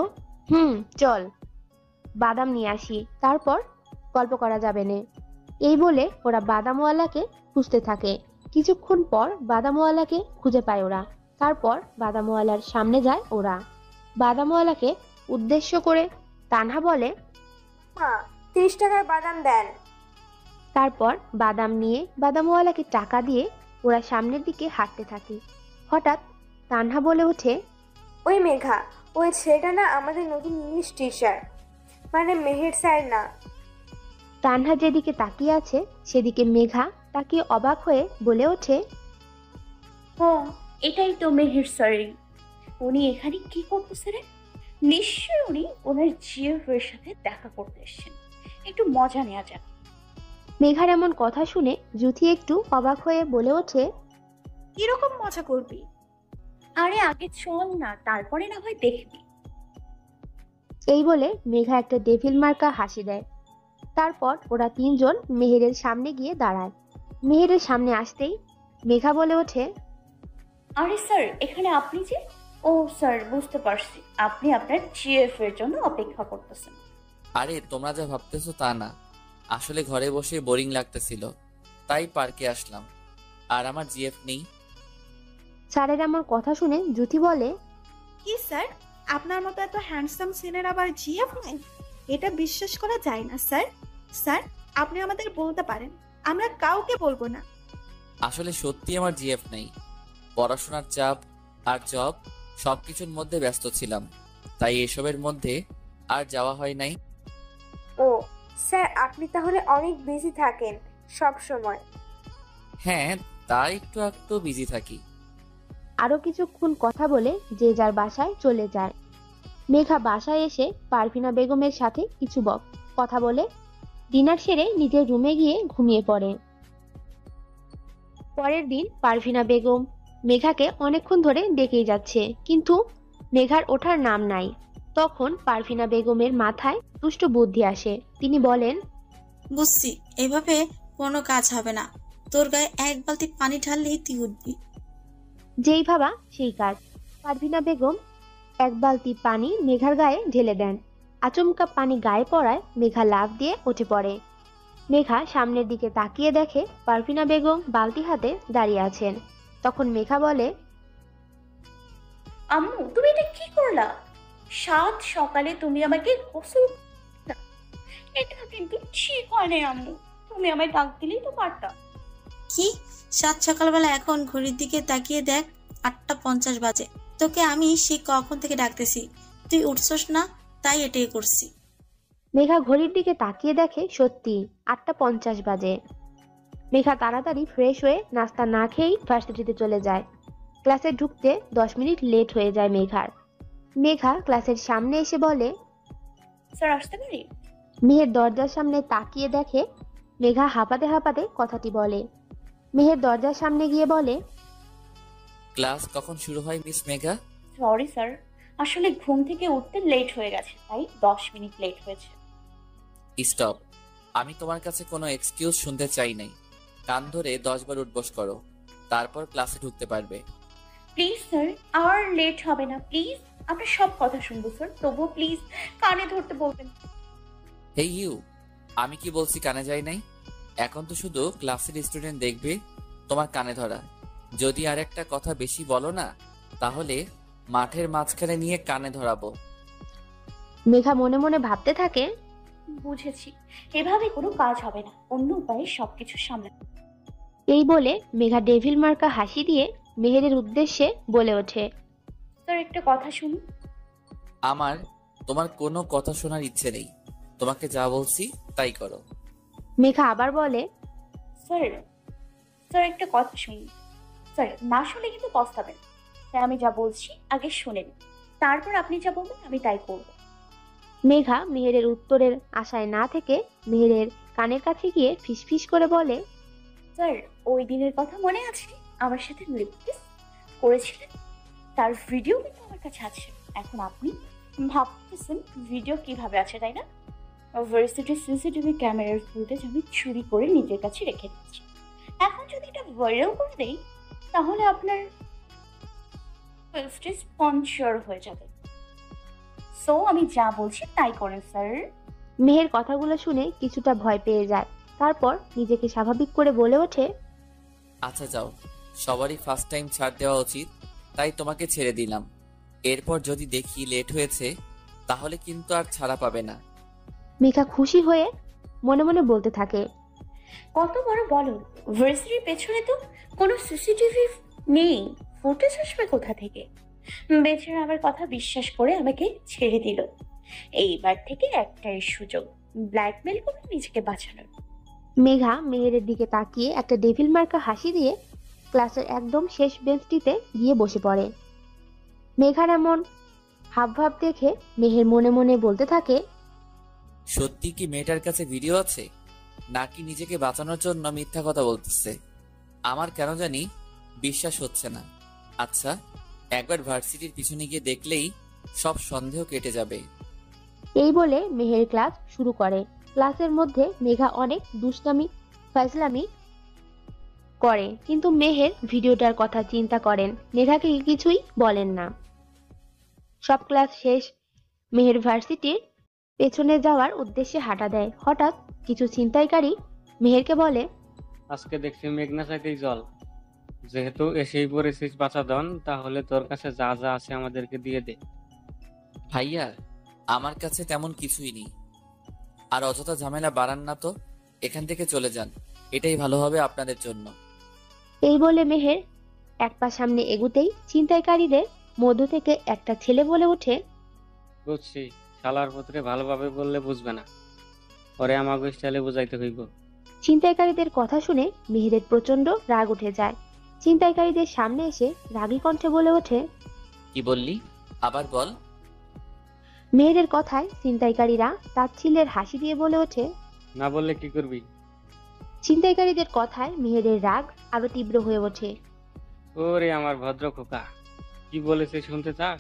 চল বাদাম নিয়ে আসি, তারপর গল্প করা যাবে না। এই বলে ওরা বাদামওয়ালাকে খুঁজতে থাকে। কিছুক্ষণ পর বাদামওয়ালাকে খুঁজে পায় ওরা। তারপর বাদামওয়ালার সামনে যায় ওরা। বাদামওয়ালাকে উদ্দেশ্য করে তানহা বলে, মা 30 টাকার বাদাম দেন। তারপর বাদাম নিয়ে বাদামওয়ালাকে টাকা দিয়ে ওরা সামনের দিকে হাঁটতে থাকে। হঠাৎ তানহা বলে ওঠে, ওই মেঘা, ওই ছেলেটা না আমাদের নতুন ইংলিশ টিচার, মানে মেহের স্যার না। তানহা যেদিকে তাকিয়ে আছে সেদিকে মেঘা তাকিয়ে অবাক হয়ে বলে ওঠে, ও এটাই তো মেহের স্যার। উনি এখানে কি করতেছে রে? নিশ্চয়ই উনি ওনার জিএফের সাথে দেখা করতে এসেছেন, একটু মজা নেওয়া যাক। মেঘার এমন কথা শুনে জুথি একটু অবাক হয়ে বলে ওঠে, কিরকম মজা করবি? আরে আগে চল না, তারপরে না হয় দেখবি। এই বলে মেঘা একটা ডেভিল মার্কা হাসি দেয়। তারপর ওরা তিনজন মেহেরের সামনে গিয়ে দাঁড়ায়। মেহেরের সামনে আসতেই মেঘা বলে ওঠে, আরে স্যার, এখানে আপনি যে? ও স্যার, বুঝতে পারছি, আপনি আপনার জিএফ এর জন্য অপেক্ষা করতেছেন। আরে তোমরা যা ভাবতেছো তা না, আসলে ঘরে বসে বোরিং লাগতেছিল, তাই পার্কে আসলাম। আর আমার জিএফ নেই। স্যারের এমন কথা শুনে জুথি বলে, কি স্যার, আপনার মতো এত হ্যান্ডসাম সিনের আবার জিএফ নাই? এটা বিশ্বাস করা যায় না স্যার। স্যার, আপনি আমাদের বলতে পারেন, আমরা কাউকে বলবো না। আসলে সত্যি আমার জিএফ নেই। পড়াশোনার চাপ আর জব সবকিছুর মধ্যে ব্যস্ত ছিলাম, তাই এসবের মধ্যে আর যাওয়া হয় নাই। ও স্যার, আপনি তাহলে অনেক বিজি থাকেন সব সময়। হ্যাঁ, তাই একটু একটু বিজি থাকি। আরো কিছুক্ষণ কথা বলে যে যার বাসায় চলে যায়। মেঘা বাসায় এসে পারভিনা বেগমের সাথে কিছু কথা বলে ডিনার সেরে নিজের রুমে গিয়ে ঘুমিয়ে পড়ে। পরের দিন পারভিনা বেগম মেঘাকে অনেকক্ষণ ধরে ডেকেই যাচ্ছে, কিন্তু মেঘার ওঠার নাম নাই। তখন পারভিনা বেগমের মাথায় দুষ্ট বুদ্ধি আসে। তিনি বলেন, বুঝছি, এভাবে কোনো কাজ হবে না। তোর গায়ে এক বালতি পানি ঢাললেই তুই উঠবি। যেই ভাবা সেই কাজ। পারভিনা বেগম এক বালতি পানি মেঘার গায়ে ঢেলে দেন। আচমকা পানি গায়ে পড়ায় মেঘা লাফ দিয়ে উঠে পড়ে। মেঘা সামনের দিকে তাকিয়ে দেখে পারভিনা বেগম বালতি হাতে দাঁড়িয়ে আছেন। তখন মেঘা বলে, আম্মু, তুমি এটা কি করলা? সাত সকালে তুমি আমাকে গোসল, এটা কিন্তু ঠিক হয় না আম্মু। তুমি আমায় ডাক দিলেই তো পারতা। কি? সাত সকালবেলা? এখন ঘড়ির দিকে তাকিয়ে দেখ, 8:50 বাজে। তোকে আমি সে কখন থেকে ডাকতেছি, তুই উঠছস না, তাই এটাই করছি। মেঘা ঘড়ির দিকে তাকিয়ে দেখে সত্যি 8:50 বাজে। মেঘা তাড়াতাড়ি ফ্রেশ হয়ে নাস্তা না খেয়েই ভার্সিটিতে চলে যায়। ক্লাসে ঢুকতে 10 মিনিট লেট হয়ে যায় মেঘার। মেঘা ক্লাসের সামনে এসে বলে, স্যার আসতে পারি? মেহের দরজার সামনে তাকিয়ে দেখে মেঘা হাঁপাতে হাঁপাতে কথাটি বলে। মেহের দরজার সামনে গিয়ে বলে, ক্লাস কখন শুরু হয় মিস মেঘা? সরি স্যার, আসলে ঘুম থেকে উঠতে লেট হয়ে গেছে, তাই 10 মিনিট লেট হয়েছে। স্টপ, আমি তোমার কাছে কোনো এক্সকিউজ শুনতে চাই নাই। কান ধরে 10 বার উঠবস করো, তারপর ক্লাসে ঢুকতে পারবে। প্লিজ স্যার, আর লেট হবে না প্লিজ। আপনার সব কথা শুনবো স্যার, তবুও প্লিজ কানে ধরতে বলবেন। হেই ইউ, আমি কি বলছি কানে যাই নাই? এখন তো শুধু ক্লাসের স্টুডেন্ট দেখবে তোমার কানে ধরা। যদি আর একটা কথা বেশি বলো না, তাহলে মাঠের মাঝখানে নিয়ে কানে ধরাবো। মেঘা মনে মনে ভাবতে থাকে, বুঝেছি, এভাবে কোনো কাজ হবে না, অন্য উপায়ে সবকিছু সামলাতে। এই বলে মেঘা ডেভিল মার্কা হাসি দিয়ে মেহেরের উদ্দেশ্যে বলে ওঠে, স্যার একটা কথা শুনুন। আমার তোমার কোনো কথা শোনার ইচ্ছে নেই, তোমাকে যা বলছি তাই করো। মেঘা আবার বলে, স্যার স্যার একটা কথা শুনুন। স্যার না শুনে কিন্তু পস্তাবেন। স্যার আমি যা বলছি আগে শুনেন, তারপর আপনি যা বলবেন আমি তাই করব। মেঘা মেহেরের উত্তরের আশায় না থেকে মেহেরের কানের কাছে গিয়ে ফিসফিস করে বলে, স্যার ওই দিনের কথা মনে আছে? আমার সাথে লিপ কিস করেছিলেন, তার ভিডিও কিন্তু আমার কাছে আছে। এখন আপনি ভাবতেছেন ভিডিও কিভাবে আছে, তাই না? ভার্সিটির সিসিটিভি ক্যামেরার ফুটেজ আমি চুরি করে নিজের কাছে রেখে দিচ্ছি। এখন যদি এটা ভাইরাল করে দেই, তাহলে আপনার পেজটি স্পন্সর হয়ে যাবে। সো আমি যা বলছি তাই করেন স্যার। মেহের কথাগুলো শুনে কিছুটা ভয় পেয়ে যায়। তারপর নিজেকে স্বাভাবিক করে বলে ওঠে, আচ্ছা যাও, সবারই ফার্স্ট টাইম ছাড় দেওয়া উচিত, তাই তোমাকে ছেড়ে দিলাম। এরপর যদি দেখি লেট হয়েছে তাহলে কিন্তু আর ছাড়া পাবে না। মেঘা খুশি হয়ে মনে মনে বলতে থাকে, কত বড় বলো, ভার্সিটির পেছনে তো কোনো সিসিটিভি নেই, ফুটেজ আসবে কোথা থেকে? বেচারা আমার কথা বিশ্বাস করে আমাকে ছেড়ে দিল। এইবার থেকে একটাই সুযোগ, ব্ল্যাকমেল করে নিজেকে বাঁচানোর। মেঘা মেহেরের দিকে তাকিয়ে একটা ডেভিল মার্কা হাসি দিয়ে ক্লাসের একদম শেষ বেঞ্চটিতে গিয়ে বসে পড়ে। মেঘার এমন হাবভাব দেখে মেহের মনে মনে বলতে থাকে, সত্যি কি মেয়েটার কাছে ভিডিও আছে, নাকি নিজেকে বাঁচানোর জন্য মিথ্যা কথা বলতেছে? আমার কেন জানি বিশ্বাস হচ্ছে না। আচ্ছা, একবার ভার্সিটির পিছনে গিয়ে দেখলেই সব সন্দেহ কেটে যাবে। এই বলে মেহের ক্লাস শুরু করে। ক্লাসের মধ্যে মেঘা অনেক দুষ্টামি ফাজলামি করে, কিন্তু মেহের ভিডিওটার কথা চিন্তা করেন, মেঘাকে কিছুই বলেন না। সব ক্লাস শেষ, মেহের ভার্সিটির পেছনে যাওয়ার উদ্দেশ্যে হাঁটা দেয়। হঠাৎ কিছু ছিনতাইকারী মেহেরকে বলে, আজকে দেখছি মেঘনা চাইতেই জল, যেহেতু এসেই পড়েছিস বাঁচাধন, তাহলে তোর কাছে যা যা আছে আমাদেরকে দিয়ে দে। ভাইয়া, আমার কাছে তেমন কিছুই নেই। আর অযথা ঝামেলা বাড়ান না তো, এখান থেকে চলে যান, এটাই ভালো হবে আপনাদের জন্য। এই বলে মেহের এক পা সামনে এগুতেই ছিনতাইকারীদের মধ্য থেকে একটা ছেলে বলে ওঠে, বুঝছি, শালার পুত্রে ভালোভাবে বললে বুঝবে না, পরে আমাকে স্টাইলে বুঝাইতে হইব। ছিনতাইকারীদের কথা শুনে মেহেরের প্রচন্ড রাগ উঠে যায়। ছিনতাইকারীদের সামনে এসে রাগী কণ্ঠে বলে ওঠে, কি বললি, আবার বল। মেহেরের কথায় ছিনতাইকারীরা তাচ্ছিল্যের হাসি দিয়ে বলে ওঠে, না বললে কি করবি? ছিনতাইকারীদের কথায় মেহেরের রাগ আরো তীব্র হয়ে ওঠে। ওরে আমার ভদ্র খোকা, কি বলেছে শুনতে চাস?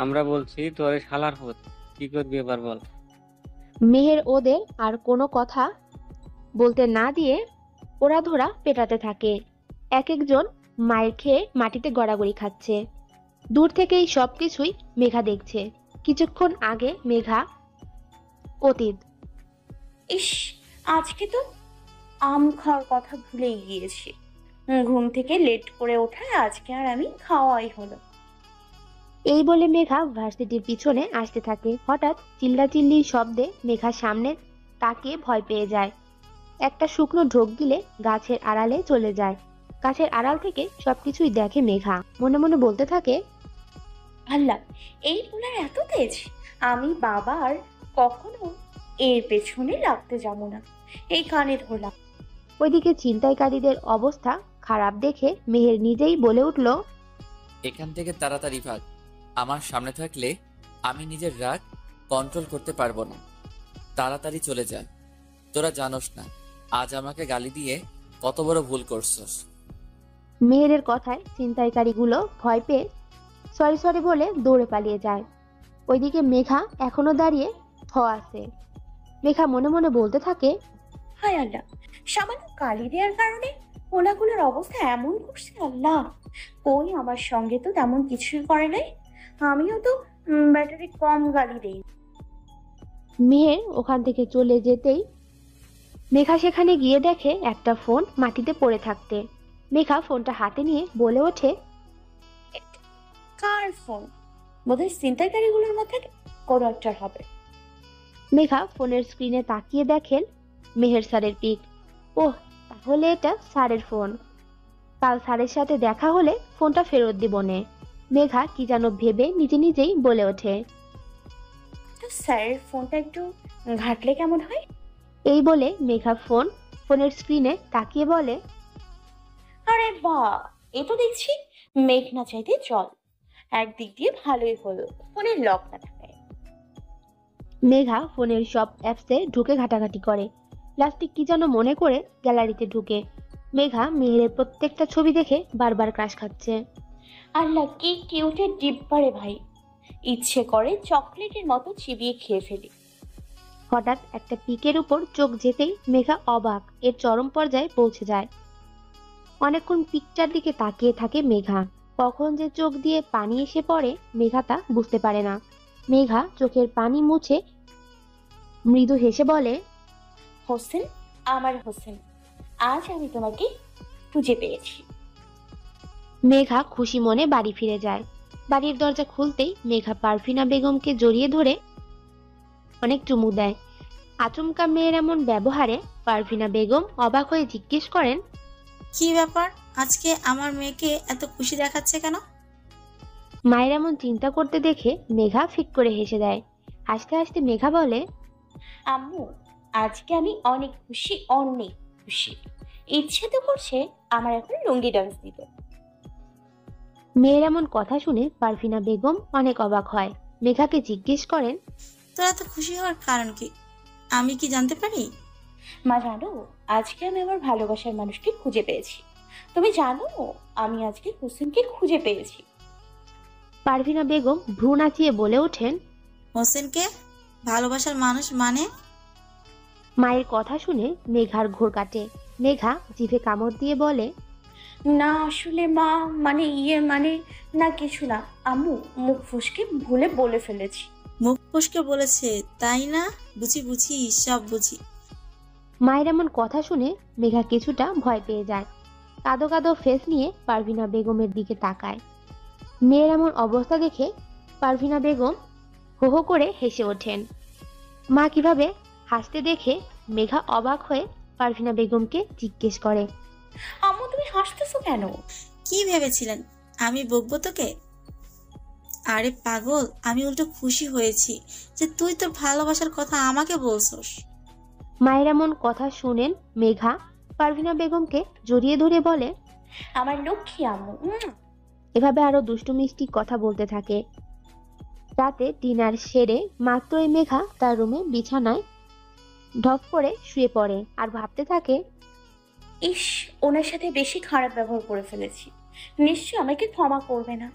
আমরা বলছি তোরে শালার পুত, কি করবি এবার বল। মেহের ওদের আর কোনো কথা বলতে না দিয়ে ওরা ধরা পেটাতে থাকে। এক একজন মায়ের খেয়ে মাটিতে গড়াগড়ি খাচ্ছে। দূর থেকেই সবকিছুই মেঘা দেখছে। কিছুক্ষণ আগে মেঘা অতীত। ইস, আজকে তো আম খাওয়ার কথা ভুলেই গিয়েছি। ঘুম থেকে লেট করে ওঠায় আজকে আর আমি খাওয়াই হলো। এই বলে মেঘা ভার্সিটির পিছনে আসতে থাকে। হঠাৎ চিল্লাচিল্লির শব্দে মেঘা সামনে তাকিয়ে ভয় পেয়ে যায়। একটা শুকনো ঢোক গিলে গাছের আড়ালে চলে যায়। গাছের আড়াল থেকে সবকিছুই দেখে মেঘা। মনে মনে বলতে থাকে, আল্লাহ, এই পোলার এত তেজ, আমি বাবার কখনো এর পেছনে লাগতে যাব না, এই কানে ধরলাম। ওইদিকে ছিনতাইকারীদের অবস্থা খারাপ দেখে মেহের নিজেই বলে উঠল, এখান থেকে তাড়াতাড়ি ভাগ, আমার সামনে থাকলে আমি নিজের রাগ কন্ট্রোল করতে পারবো না। তাড়াতাড়ি চলে যা, তোরা জানোস না আজ আমাকে গালি দিয়ে কত বড় ভুল করছস। মেহেরের কথায় ছিনতাইকারীগুলো ভয় পেয়ে সরি সরি বলে দৌড়ে পালিয়ে যায়। ওইদিকে মেঘা এখনো দাঁড়িয়ে আছে। মেঘা মনে মনে বলতে থাকে, হায় আল্লাহ, সামান্য গালি দেওয়ার কারণে পোলাগুলোর অবস্থা এমন করছে। আল্লাহ, কই আমার সঙ্গে তো তেমন কিছুই করে নাই, আমিও তো ব্যাটারি কম গালি দেই। মেহের ওখান থেকে চলে যেতেই মেঘা সেখানে গিয়ে দেখে একটা ফোন মাটিতে পড়ে থাকতে। মেঘা ফোনটা হাতে নিয়ে বলে ওঠে, কার ফোন? বোধহয় ছিনতাইকারীগুলোর মধ্যে কোনো একটার হবে। মেঘা ফোনের স্ক্রিনে তাকিয়ে দেখেন মেহের স্যারের পিক। ওহ, তাহলে এটা স্যারের ফোন। কাল স্যারের সাথে দেখা হলে ফোনটা ফেরত দিব নে। মেঘা কি যেন ভেবে নিজে নিজেই বলে ওঠে, তো স্যারের ফোনটা একটু ঘাটলে কেমন হয়? এই বলে মেঘা ফোনের স্ক্রিনে তাকিয়ে বলে, আরে বাহ, এ তো দেখছি মেঘ না চাইতে জল। একদিক দিয়ে ভালোই হলো ফোনের লক না থাকায়। মেঘা ফোনের সব অ্যাপসে ঢুকে ঘাটাঘাটি করে। লাস্টে কি যেন মনে করে গ্যালারিতে ঢুকে। মেঘা মেহেরের প্রত্যেকটা ছবি দেখে বারবার ক্রাশ খাচ্ছে। আল্লাহ, কি কিউটের ডিব্বারে ভাই, ইচ্ছে করে চকলেটের মতো চিবিয়ে খেয়ে ফেলি। হঠাৎ একটা পিকের উপর চোখ যেতেই মেঘা অবাক, এর চরম পর্যায়ে পৌঁছে যায়। অনেকক্ষণ পিকটার দিকে তাকিয়ে থাকে মেঘা। কখন যে চোখ দিয়ে পানি এসে পড়ে মেঘা তা বুঝতে পারে না। মেঘা চোখের পানি মুছে মৃদু হেসে বলে, হোসেন, আমার হোসেন, আজ আমি তোমাকে খুঁজে পেয়েছি। মেঘা খুশি মনে বাড়ি ফিরে যায়। বাড়ির দরজা খুলতেই মেঘা পারভিনা বেগমকে জড়িয়ে ধরে অনেক চুমু দেয়। আচমকা মেয়ের এমন ব্যবহারে পারভিনা বেগম অবাক হয়ে জিজ্ঞেস করেন, কি ব্যাপার, আজকে আমার মেয়েকে এত খুশি দেখাচ্ছে কেন? মায়ের এমন চিন্তা করতে দেখে মেঘা ফিক করে হেসে দেয়। হাসতে হাসতে মেঘা বলে, আম্মু, আজকে আমি অনেক খুশি, অনেক খুশি। ইচ্ছে তো করছে আমার এখন লুঙ্গি ডান্স দিতে। মেয়ের এমন কথা শুনে পারভিনা বেগম অনেক অবাক হয়। মেঘাকে জিজ্ঞেস করেন, তোরা তো খুশি হওয়ার কারণ কি, আমি কি জানতে পারি? মা জানো, আজকে আমি আমার ভালোবাসার মানুষকে খুঁজে পেয়েছি। তুমি জানো, আমি আজকে হোসেনকে খুঁজে পেয়েছি। পারভিনা বেগম ভ্রু নাচিয়ে বলে ওঠেন, হোসেনকে ভালোবাসার মানুষ মানে? মায়ের কথা শুনে মেঘার ঘোর কাটে। মেঘা জিভে কামড় দিয়ে বলে, না আসলে মা, মানে না কিছু না আম্মু, মুখ ফুসকে ভুলে বলে ফেলেছি। মুখ ফসকে বলেছে তাই না? বুঝি বুঝি, সব বুঝি। মায়ের এমন কথা শুনে মেঘা কিছুটা ভয় পেয়ে যায়। কাঁদো কাঁদো ফেস নিয়ে পারভিনা বেগমের দিকে তাকায়। মেয়ের এমন অবস্থা দেখে পারভিনা বেগম হো হো করে হেসে ওঠেন। মা কিভাবে হাসতে দেখে মেঘা অবাক হয়ে পারভিনা বেগমকে জিজ্ঞেস করে, আম্মু তুমি হাসতেছো কেন? কি ভেবেছিলেন আমি বকবো তোকে? আরে পাগল, আমি উল্টো খুশি হয়েছি যে তুই তোর ভালোবাসার কথা আমাকে বলছস। মায়ের এমন কথা শুনেন মেঘা পারভিনা বেগমকে জড়িয়ে ধরে বলে, আমার লক্ষ্মী আম্মু। এভাবে আরো দুষ্টু মিষ্টি কথা বলতে থাকে। রাতে ডিনার সেরে মাত্রই মেঘা তার রুমে বিছানায় ঢপ করে শুয়ে পড়ে আর ভাবতে থাকে, ইস, ওনার সাথে বেশি খারাপ ব্যবহার করে ফেলেছি। নিশ্চয় আমাকে ক্ষমা করবে না।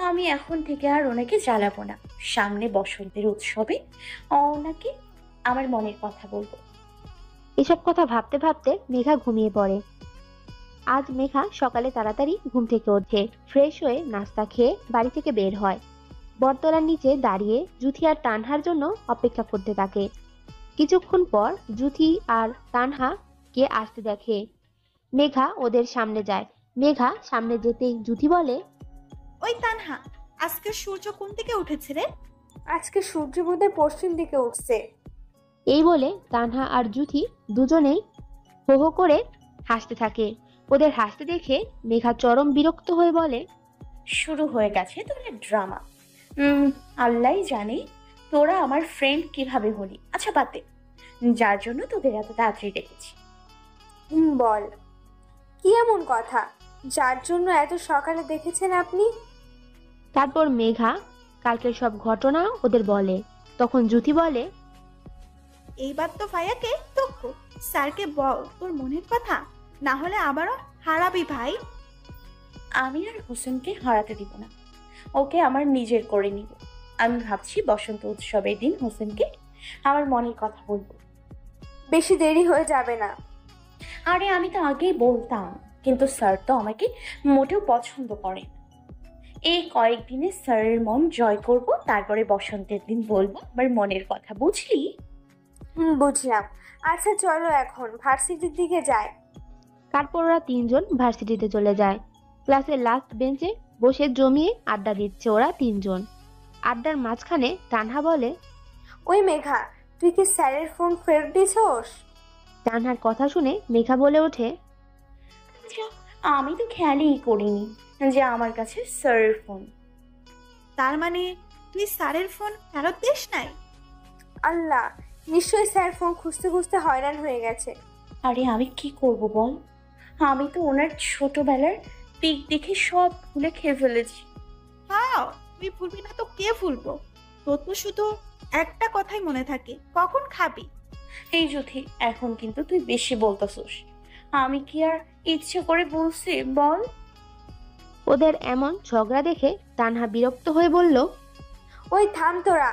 আমি এখন থেকে আর ওনাকে জ্বালাবো না। সামনে বসন্তের উৎসবে ওনাকে আমার মনের কথা বলবো। এসব কথা ভাবতে ভাবতে মেঘা ঘুমিয়ে পড়ে। আজ মেঘা সকালে তাড়াতাড়ি ঘুম থেকে ওঠে, ফ্রেশ হয়ে নাস্তা খেয়ে বাড়ি থেকে বের হয়। বটতলার নিচে দাঁড়িয়ে জুথি আর তানহার জন্য অপেক্ষা করতে থাকে। কিছুক্ষণ পর জুথি আর তানহা কে আসতে দেখে। মেঘা ওদের সামনে যায়। মেঘা সামনে যেতেই জুথি বলে, ওই তানহা, আজকে সূর্য কোন দিকে উঠেছে রে? আজকে সূর্য বোধহয় পশ্চিম দিকে উঠছে। এই বলে তানহা আর জুথি দুজনেই হো হো করে হাসতে থাকে। ওদের হাসতে দেখে মেঘা চরম বিরক্ত হয়ে বলে, শুরু হয়ে গেছে তোদের ড্রামা। আল্লাহ জানে তোরা আমার ফ্রেন্ড কিভাবে হলি। আচ্ছা বাদে, যার জন্য তোদের এত তাড়াতাড়ি ডেকেছি। বল, কি এমন কথা যার জন্য এত সকালে দেখেছেন আপনি? তারপর মেঘা কালকের সব ঘটনা ওদের বলে। তখন জুথি বলে, এইবার তো ভাইয়াকে তক্ষ স্যারকে বল তোর মনের কথা, না হলে আবারও হারাবি ভাই। আমি আর হোসেনকে হারাতে দিব না, ওকে আমার নিজের করে নিব। আমি ভাবছি বসন্ত উৎসবের দিন হোসেনকে আমার মনের কথা বলবো। বেশি দেরি হয়ে যাবে না। আরে আমি তো আগেই বলতাম, কিন্তু স্যার তো আমাকে মোটেও পছন্দ করেন। এই কয়েকদিনে স্যারের মন জয় করব, তারপরে বসন্তের দিন বলবো আমার মনের কথা, বুঝলি? বুঝলাম। আচ্ছা চলো এখন ভার্সিটির দিকে যাই। তারপর ওরা তিনজন ভার্সিটিতে চলে যায়। ক্লাসের লাস্ট বেঞ্চে বসে জমিয়ে আড্ডা দিচ্ছে ওরা তিনজন। আড্ডার মাঝখানে তানহা বলে, ওই মেঘা, তুই কি স্যারের ফোন ফেরত দিছোস? তানহার কথা শুনে মেঘা বলে ওঠে, আচ্ছা, আমি তো খেয়ালই করিনি যে আমার কাছে স্যারের ফোন। তার মানে তুই স্যারের ফোন ফেরত দিস নাই? আল্লাহ, নিশ্চয়ই স্যার ফোন খুঁজতে খুঁজতে হয়রান হয়ে গেছে। আরে আমি কি করব বল, আমি তো ওনার ছোটবেলার পিক দেখে সব ভুলে খেয়ে ফেলেছি। হ্যাঁ, তুই ভুলবি না তো কে ভুলবো? তোর তো শুধু একটা কথাই মনে থাকে, কখন খাবি। এই জুথি, এখন কিন্তু তুই বেশি বলতেছিস। আমি কি আর ইচ্ছে করে বলছি বল? ওদের এমন ঝগড়া দেখে তানহা বিরক্ত হয়ে বলল, ওই থাম তোরা,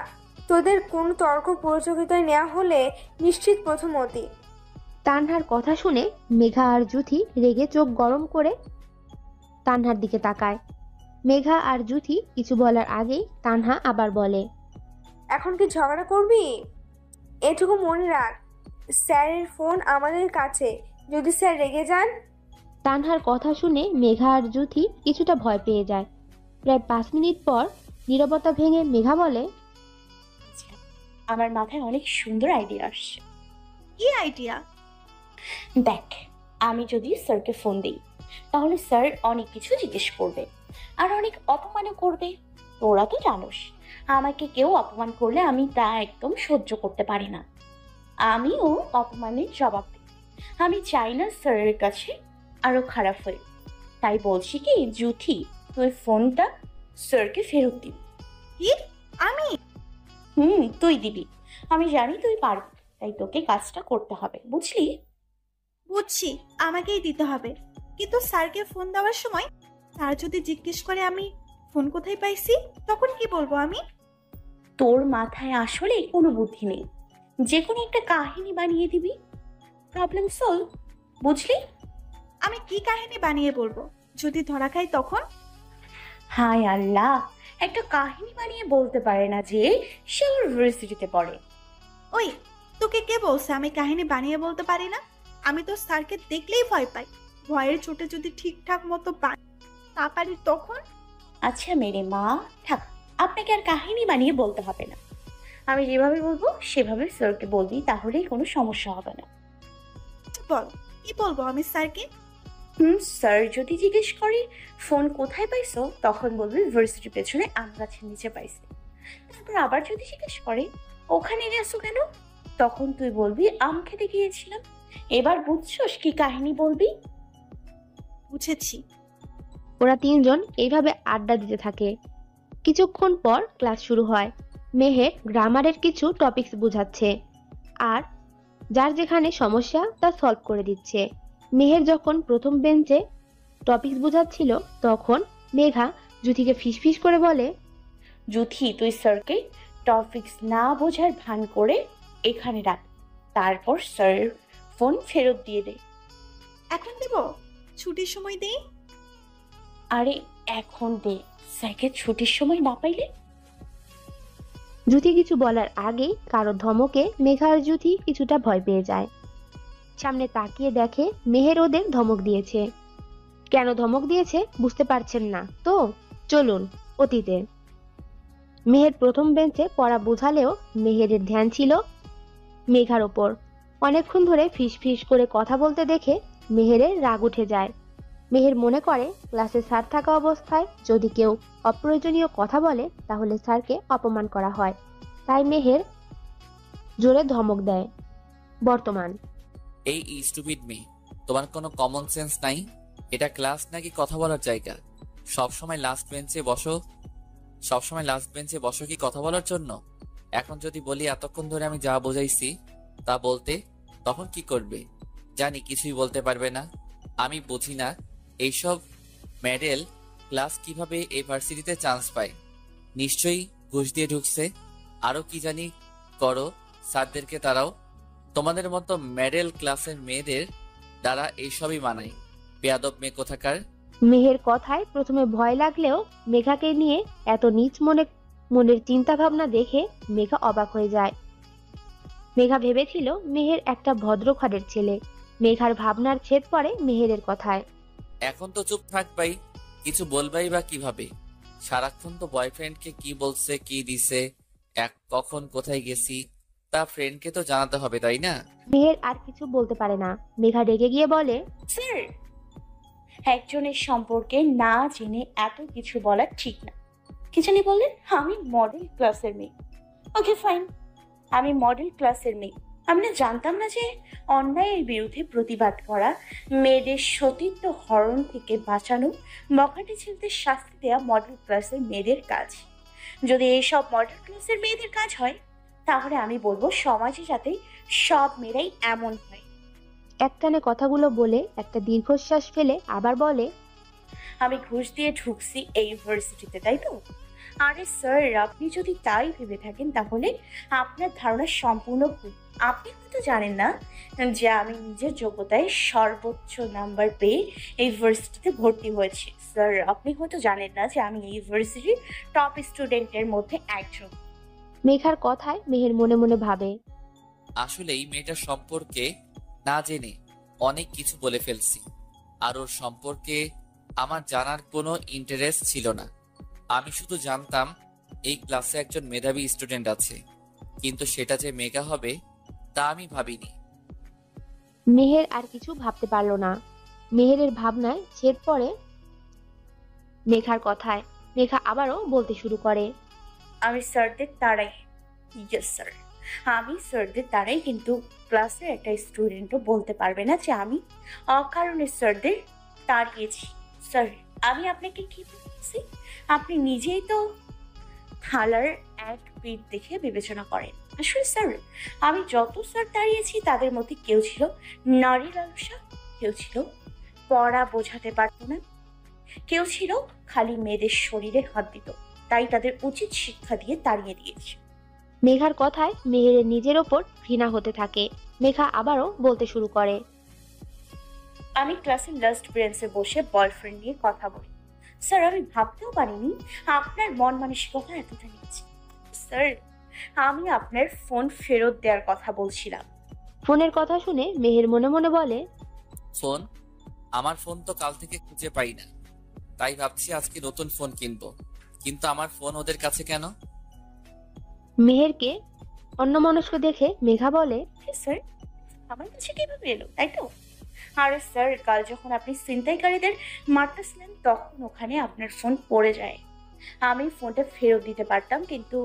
তোদের কোন তর্ক প্রতিযোগিতায় নেওয়া হলে নিশ্চিত প্রথমতি। তানহার কথা শুনে মেঘা আর জুথি রেগে চোখ গরম করে তানহার দিকে তাকায়। মেঘা আর জুথি কিছু বলার আগেই তানহা আবার বলে, এখন কি ঝগড়া করবি? এটুকু মনে রাখ, স্যারের ফোন আমাদের কাছে, যদি স্যার রেগে যান। তানহার কথা শুনে মেঘা আর জুথি কিছুটা ভয় পেয়ে যায়। প্রায় 5 মিনিট পর নীরবতা ভেঙে মেঘা বলে, আচ্ছা, আমার মাথায় অনেক সুন্দর আইডিয়া আসছে। কি আইডিয়া? দেখ, আমি যদি স্যারকে ফোন দিই তাহলে স্যার অনেক কিছু জিজ্ঞেস করবে আর অনেক অপমানও করবে। তোরা তো জানোস আমাকে কেউ অপমান করলে আমি তা একদম সহ্য করতে পারি না। আমিও অপমানের জবাব দিই। আমি চাই না স্যারের কাছে আরো খারাপ হই। তাই বলছি কি জুথি, তুই ফোনটা স্যারকে ফেরত দিবি। কি? আমি? তুই দিবি। আমি জানি তুই পারবি, তাই তোকে কাজটা করতে হবে, বুঝলি? বুঝছি, আমাকেই দিতে হবে। কিন্তু স্যারকে ফোন দেওয়ার সময় স্যার যদি জিজ্ঞেস করে আমি ফোন কোথায় পাইছি, তখন কি বলবো আমি? তোর মাথায় আসলে কোনো বুদ্ধি নেই। যে কোনো একটা কাহিনী বানিয়ে দিবি, প্রবলেম সলভ, বুঝলি? আমি কি কাহিনী বানিয়ে বলবো? যদি ধরা খাই তখন? হায় আল্লাহ, একটা কাহিনী বানিয়ে বলতে পারে না যে সে ইউনিভার্সিটিতে পড়ে। ওই, তোকে কে বলছে আমি কাহিনী বানিয়ে বলতে পারি না? আমি তো স্যারকে দেখলেই ভয় পাই। ভয়ের চোটে যদি ঠিকঠাক মতো না পারি তখন? আচ্ছা মেরে মা, থাক, আপনাকে আর কাহিনী বানিয়ে বলতে হবে না। আমি যেভাবে বলবো সেভাবে স্যারকে বলবি, তাহলেই কোনো সমস্যা হবে না। বল, কি বলবো আমি স্যারকে? স্যার যদি জিজ্ঞেস করে ফোন কোথায় পাইছো, তখন বলবি ইউনিভার্সিটির পেছনে আম গাছের নিচে পাইছে। তারপর আবার যদি জিজ্ঞেস করে ওখানে গেছো কেন, তখন তুই বলবি আম খেতে গিয়েছিলাম। এবার বুঝছস কি কাহিনী বলবি? বুঝেছি। ওরা তিনজন এইভাবে আড্ডা দিতে থাকে। কিছুক্ষণ পর ক্লাস শুরু হয়। মেহের গ্রামারের কিছু টপিকস বোঝাচ্ছে আর যার যেখানে সমস্যা তা সলভ করে দিচ্ছে। মেহের যখন প্রথম বেঞ্চে টপিকস বোঝাচ্ছিল তখন মেঘা জুথিকে ফিসফিস করে বলে, জুথি, তুই স্যারকে টপিকস না বোঝার ভান করে এখানে রাখ, তারপর স্যার ফোন ফেরত দিয়ে দে। এখন দেব? ছুটির সময় দেই? আরে এখন দে, স্যারকে ছুটির সময় না পাইলে? জুথি কিছু বলার আগেই কারো ধমকে মেঘা আর জুথি কিছুটা ভয় পেয়ে যায়। সামনে তাকিয়ে দেখে মেহের ওদের ধমক দিয়েছে। কেন ধমক দিয়েছে বুঝতে পারছেন না তো? চলুন অতীতে। মেহের প্রথম বেঞ্চে পড়া বোঝালেও মেহেরের ধ্যান ছিল মেঘার ওপর। অনেকক্ষণ ধরে ফিস করে কথা বলতে দেখে মেহেরের রাগ উঠে যায়। মেহের মনে করে ক্লাসে স্যার থাকা অবস্থায় যদি কেউ অপ্রয়োজনীয় কথা বলে তাহলে স্যারকে অপমান করা হয়। তাই মেহের জোরে ধমক দেয়। বর্তমান। এই স্টুপিড মেয়ে, তোমার কোনো কমন সেন্স নাই? এটা ক্লাস নাকি কথা বলার জায়গা? সবসময় লাস্ট বেঞ্চে বসো কি কথা বলার জন্য? এখন যদি বলি এতক্ষণ ধরে আমি যা বোঝাইছি তা বলতে, তখন কি করবে? জানি কিছুই বলতে পারবে না। আমি বুঝি না এইসব মেডেল ক্লাস কিভাবে এই ভার্সিটিতে চান্স পায়। নিশ্চয়ই ঘুষ দিয়ে ঢুকছে। আরো কি জানি করো, স্যারদেরকে তারাও। তোমাদের মতো মেডেল ক্লাসের মেয়েদের দ্বারা এইসবই মানায়। বেয়াদব মেয়ে কোথাকার। মেহের কথায় প্রথমে ভয় লাগলেও মেঘাকে নিয়ে এত নিচ মনের চিন্তা ভাবনা দেখে মেঘা অবাক হয়ে যায়। মেঘা ভেবেছিল মেহের একটা ভদ্র ঘরের ছেলে। মেঘার ভাবনার ছেদ পড়ে মেহেরের কথায়। এখন তো চুপ থাকবাই, কিছু বলবাই বা কিভাবে? সারাক্ষণ তো বয়ফ্রেন্ডকে কি বলছে, কি দিছে, কখন কোথায় গেছি তা ফ্রেন্ডকে তো জানাতে হবে, তাই না? মেহের আর কিছু বলতে পারে না। মেঘা রেগে গিয়ে বলে, স্যার, একজনের সম্পর্কে না জেনে এত কিছু বলা ঠিক না। কি জানি বললেন? আমি মডেল ক্লাসের মেয়ে। ওকে ফাইন, আমি মডেল ক্লাসের মেয়ে। আমি না জানতাম না যে অন্যায়ের বিরুদ্ধে প্রতিবাদ করা, মেয়েদের সতীত্ব হরণ থেকে বাঁচানো, বখাটে ছেলেদের শাস্তি দেওয়া মডেল ক্লাসের মেয়েদের কাজ। যদি এইসব মডেল ক্লাসের মেয়েদের কাজ হয় তাহলে আমি বলবো সমাজে যাতে সব মেয়েরাই এমন হয়। একটানে কথাগুলো বলে একটা দীর্ঘশ্বাস ফেলে আবার বলে, আমি ঘুষ দিয়ে ঢুকছি এই ইউনিভার্সিটিতে, তাই তো? আরে স্যার, আপনি যদি তাই ভেবে থাকেন তাহলে আপনার ধারণা সম্পূর্ণ ভুল। আপনি হয়তো জানেন না যে আমি নিজের যোগ্যতায় সর্বোচ্চ নাম্বার পেয়ে এই ইউনিভার্সিটিতে ভর্তি হয়েছি। স্যার, আপনি হয়তো জানেন না যে আমি এই ইউনিভার্সিটির টপ স্টুডেন্টের মধ্যে একজন। মেঘার কথায় মেহের মনে মনে ভাবে, আসলে এই মেয়েটার সম্পর্কে না জেনে অনেক কিছু বলে ফেলছি। আর ওর সম্পর্কে আমার জানার কোনো ইন্টারেস্ট ছিল না। আমি শুধু জানতাম এই ক্লাসে একজন মেধাবী স্টুডেন্ট আছে, কিন্তু সেটা যে মেঘা হবে তা আমি ভাবিনি। মেহের আর কিছু ভাবতে পারল না। মেহেরের ভাবনায় ছেদ পড়ে মেঘার কথায়। মেঘা আবারও বলতে শুরু করে, আমি স্যারদের তাড়াই। ইয়েস স্যার, আমি স্যারদের তাড়াই, কিন্তু ক্লাসের একটা স্টুডেন্টও বলতে পারবে না যে আমি অকারণে স্যারদের তাড়িয়েছি। স্যার, আমি আপনাকে কি বলছি, আপনি নিজেই তো থালার এক পিঠ দেখে বিবেচনা করেন। আসলে স্যার, আমি যত স্যার তাড়িয়েছি তাদের মধ্যে কেউ ছিল নারী লালসা, কেউ ছিল পড়া বোঝাতে পারতো না, কেউ ছিল খালি মেয়েদের শরীরে হাত দিত, তাই তাদের উচিত শিক্ষা দিয়ে তাড়িয়ে দিয়েছি। মেঘার কথায় মেহেরের নিজের ওপর ঘৃণা হতে থাকে। মেঘা আবারও বলতে শুরু করে, আমি ক্লাসের লাস্ট বেঞ্চে বসে বয়ফ্রেন্ড নিয়ে কথা বলি। স্যার, আমি ভাবতেও পারিনি আপনার মন মানসিকতা এতটা নিচ্ছে। স্যার, আমি আপনার ফোন ফেরত দেওয়ার কথা বলছিলাম। ফোনের কথা শুনে মেহের মনে মনে বলে, ফোন? আমার ফোন তো কাল থেকে খুঁজে পাই না, তাই ভাবছি আজকে নতুন ফোন কিনবো, কিন্তু আমার ফোন ওদের কাছে কেন? মেহেরকে অন্যমনস্ক দেখে মেঘা বলে, স্যার, আমার কাছে কিভাবে এলো, তাই তো? আরে স্যার, কাল যখন আপনি ছিনতাইকারীদের মারতেছিলেন তখন ওখানে আপনার ফোন পড়ে যায়। আমি ফোনটা ফেরত দিতে পারতাম, কিন্তু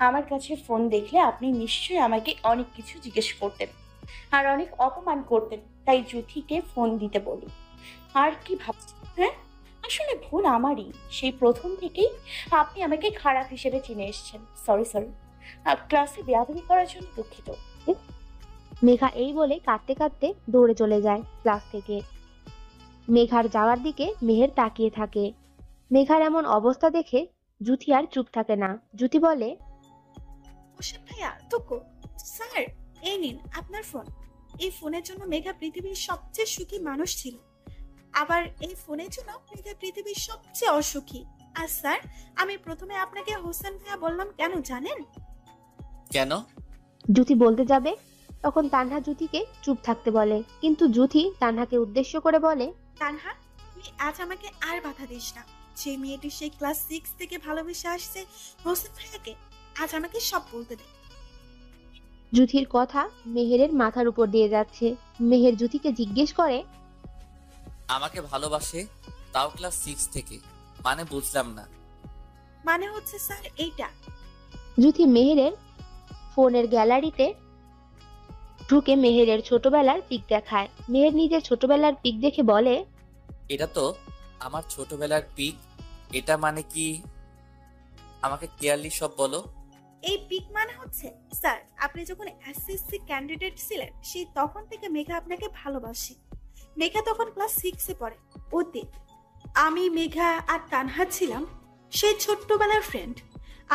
আমার কাছে ফোন দেখলে আপনি নিশ্চয়ই আমাকে অনেক কিছু জিজ্ঞেস করতেন আর অনেক অপমান করতেন, তাই জুথিকে ফোন দিতে বলি। আর কি ভাবছেন? হ্যাঁ, আসলে ভুল আমারই। সেই প্রথম থেকেই আপনি আমাকে খারাপ হিসেবে চিনে এসেছেন। সরি স্যার, ক্লাসে বেয়াদবি করার জন্য দুঃখিত। মেঘা এই বলে কাঁদতে কাঁদতে দৌড়ে চলে যায় ক্লাস থেকে। মেঘার যাওয়ার দিকে মেহের তাকিয়ে থাকে। মেঘার এমন অবস্থা দেখে জুথি আর চুপ থাকে না। জুথি বলে, হোসেন ভাইয়া, টুকু স্যার, এই নিন আপনার ফোন। এই ফোনের জন্য মেঘা পৃথিবীর সবচেয়ে সুখী মানুষ ছিল, আবার এই ফোনের জন্য মেঘা পৃথিবীর সবচেয়ে অসুখী। আর স্যার, আমি প্রথমে আপনাকে হোসেন ভাইয়া বললাম কেন জানেন? কেন? জুথি বলতে যাবে তখন তানহা জুথিকে চুপ থাকতে বলে, কিন্তু জুথি তানহাকে উদ্দেশ্য করে বলে, তানহা, তুই আজ আমাকে আর বাধা দিস না। যে মেয়েটি সেই ক্লাস 6 থেকে ভালোবেসে আসছে হোসেন ভাইয়াকে, আজ আমাকে সব বলতে দে। জুথির কথা মেহেরের মাথার উপর দিয়ে যাচ্ছে। মেহের জুথিকে জিজ্ঞেস করে, আমাকে ভালোবাসে, তাও ক্লাস 6 থেকে? মানে বুঝলাম না। মানে হচ্ছে স্যার এইটা। জুথি মেহেরের ফোনের গ্যালারিতে ঢুকে মেহেরের ছোটবেলার পিক দেখায়। মেহের নিজের ছোটবেলার পিক দেখে বলে, এটা তো আমার ছোটবেলার পিক। এটা মানে কি? আমাকে ক্লিয়ারলি সব বলো। এই পিক মানে হচ্ছে স্যার, আপনি যখন এসএসসি ক্যান্ডিডেট ছিলেন সেই তখন থেকে মেঘা আপনাকে ভালোবাসে। মেঘা তখন ক্লাস 6 এ পড়ে। ওতে আমি, মেঘা আর তানহা ছিলাম সেই ছোট্টবেলার ফ্রেন্ড।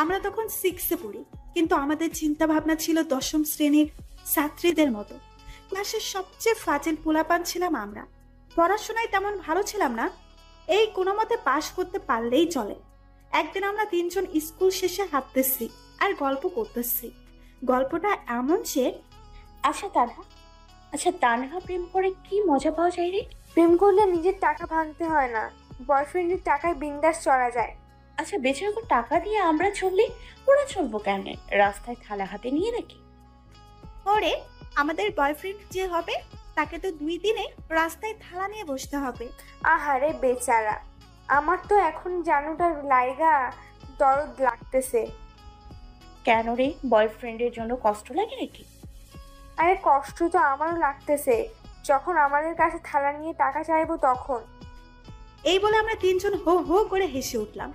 আমরা তখন 6 এ পড়ি, কিন্তু আমাদের চিন্তা ভাবনা ছিল 10ম শ্রেণীর ছাত্রীদের মতো। ক্লাসের সবচেয়ে ফাজিল পোলাপান ছিলাম আমরা। পড়াশোনায় তেমন ভালো ছিলাম না, এই কোনো মতে পাশ করতে পারলেই চলে। একদিন আমরা 3 জন স্কুল শেষে হাঁটতেছি আর গল্প করতেছি। গল্পটা এমন যে, আচ্ছা তানহা, প্রেম করে কি মজা পাওয়া যায় রে? প্রেম করলে নিজের টাকা ভাঙতে হয় না, বয়ফ্রেন্ডের টাকায় বিন্দাস চলা যায়। আচ্ছা, বেচারাকে টাকা দিয়ে আমরা চললে ওরা চলবো কেমনে? রাস্তায় থালা হাতে নিয়ে নাকি? পরে আমাদের বয়ফ্রেন্ড যে হবে তাকে তো 2 দিনে রাস্তায় থালা নিয়ে বসতে হবে। আহারে বেচারা, আমার তো এখন জানুটার লাইগা দরদ লাগতেছে। কেন রে, বয়ফ্রেন্ডের জন্য কষ্ট লাগে নাকি? আরে কষ্ট তো আমারও লাগতেছে, যখন আমাদের কাছে থালা নিয়ে টাকা চাইবো তখন। এই বলে আমরা 3 জন হো হো করে হেসে উঠলাম।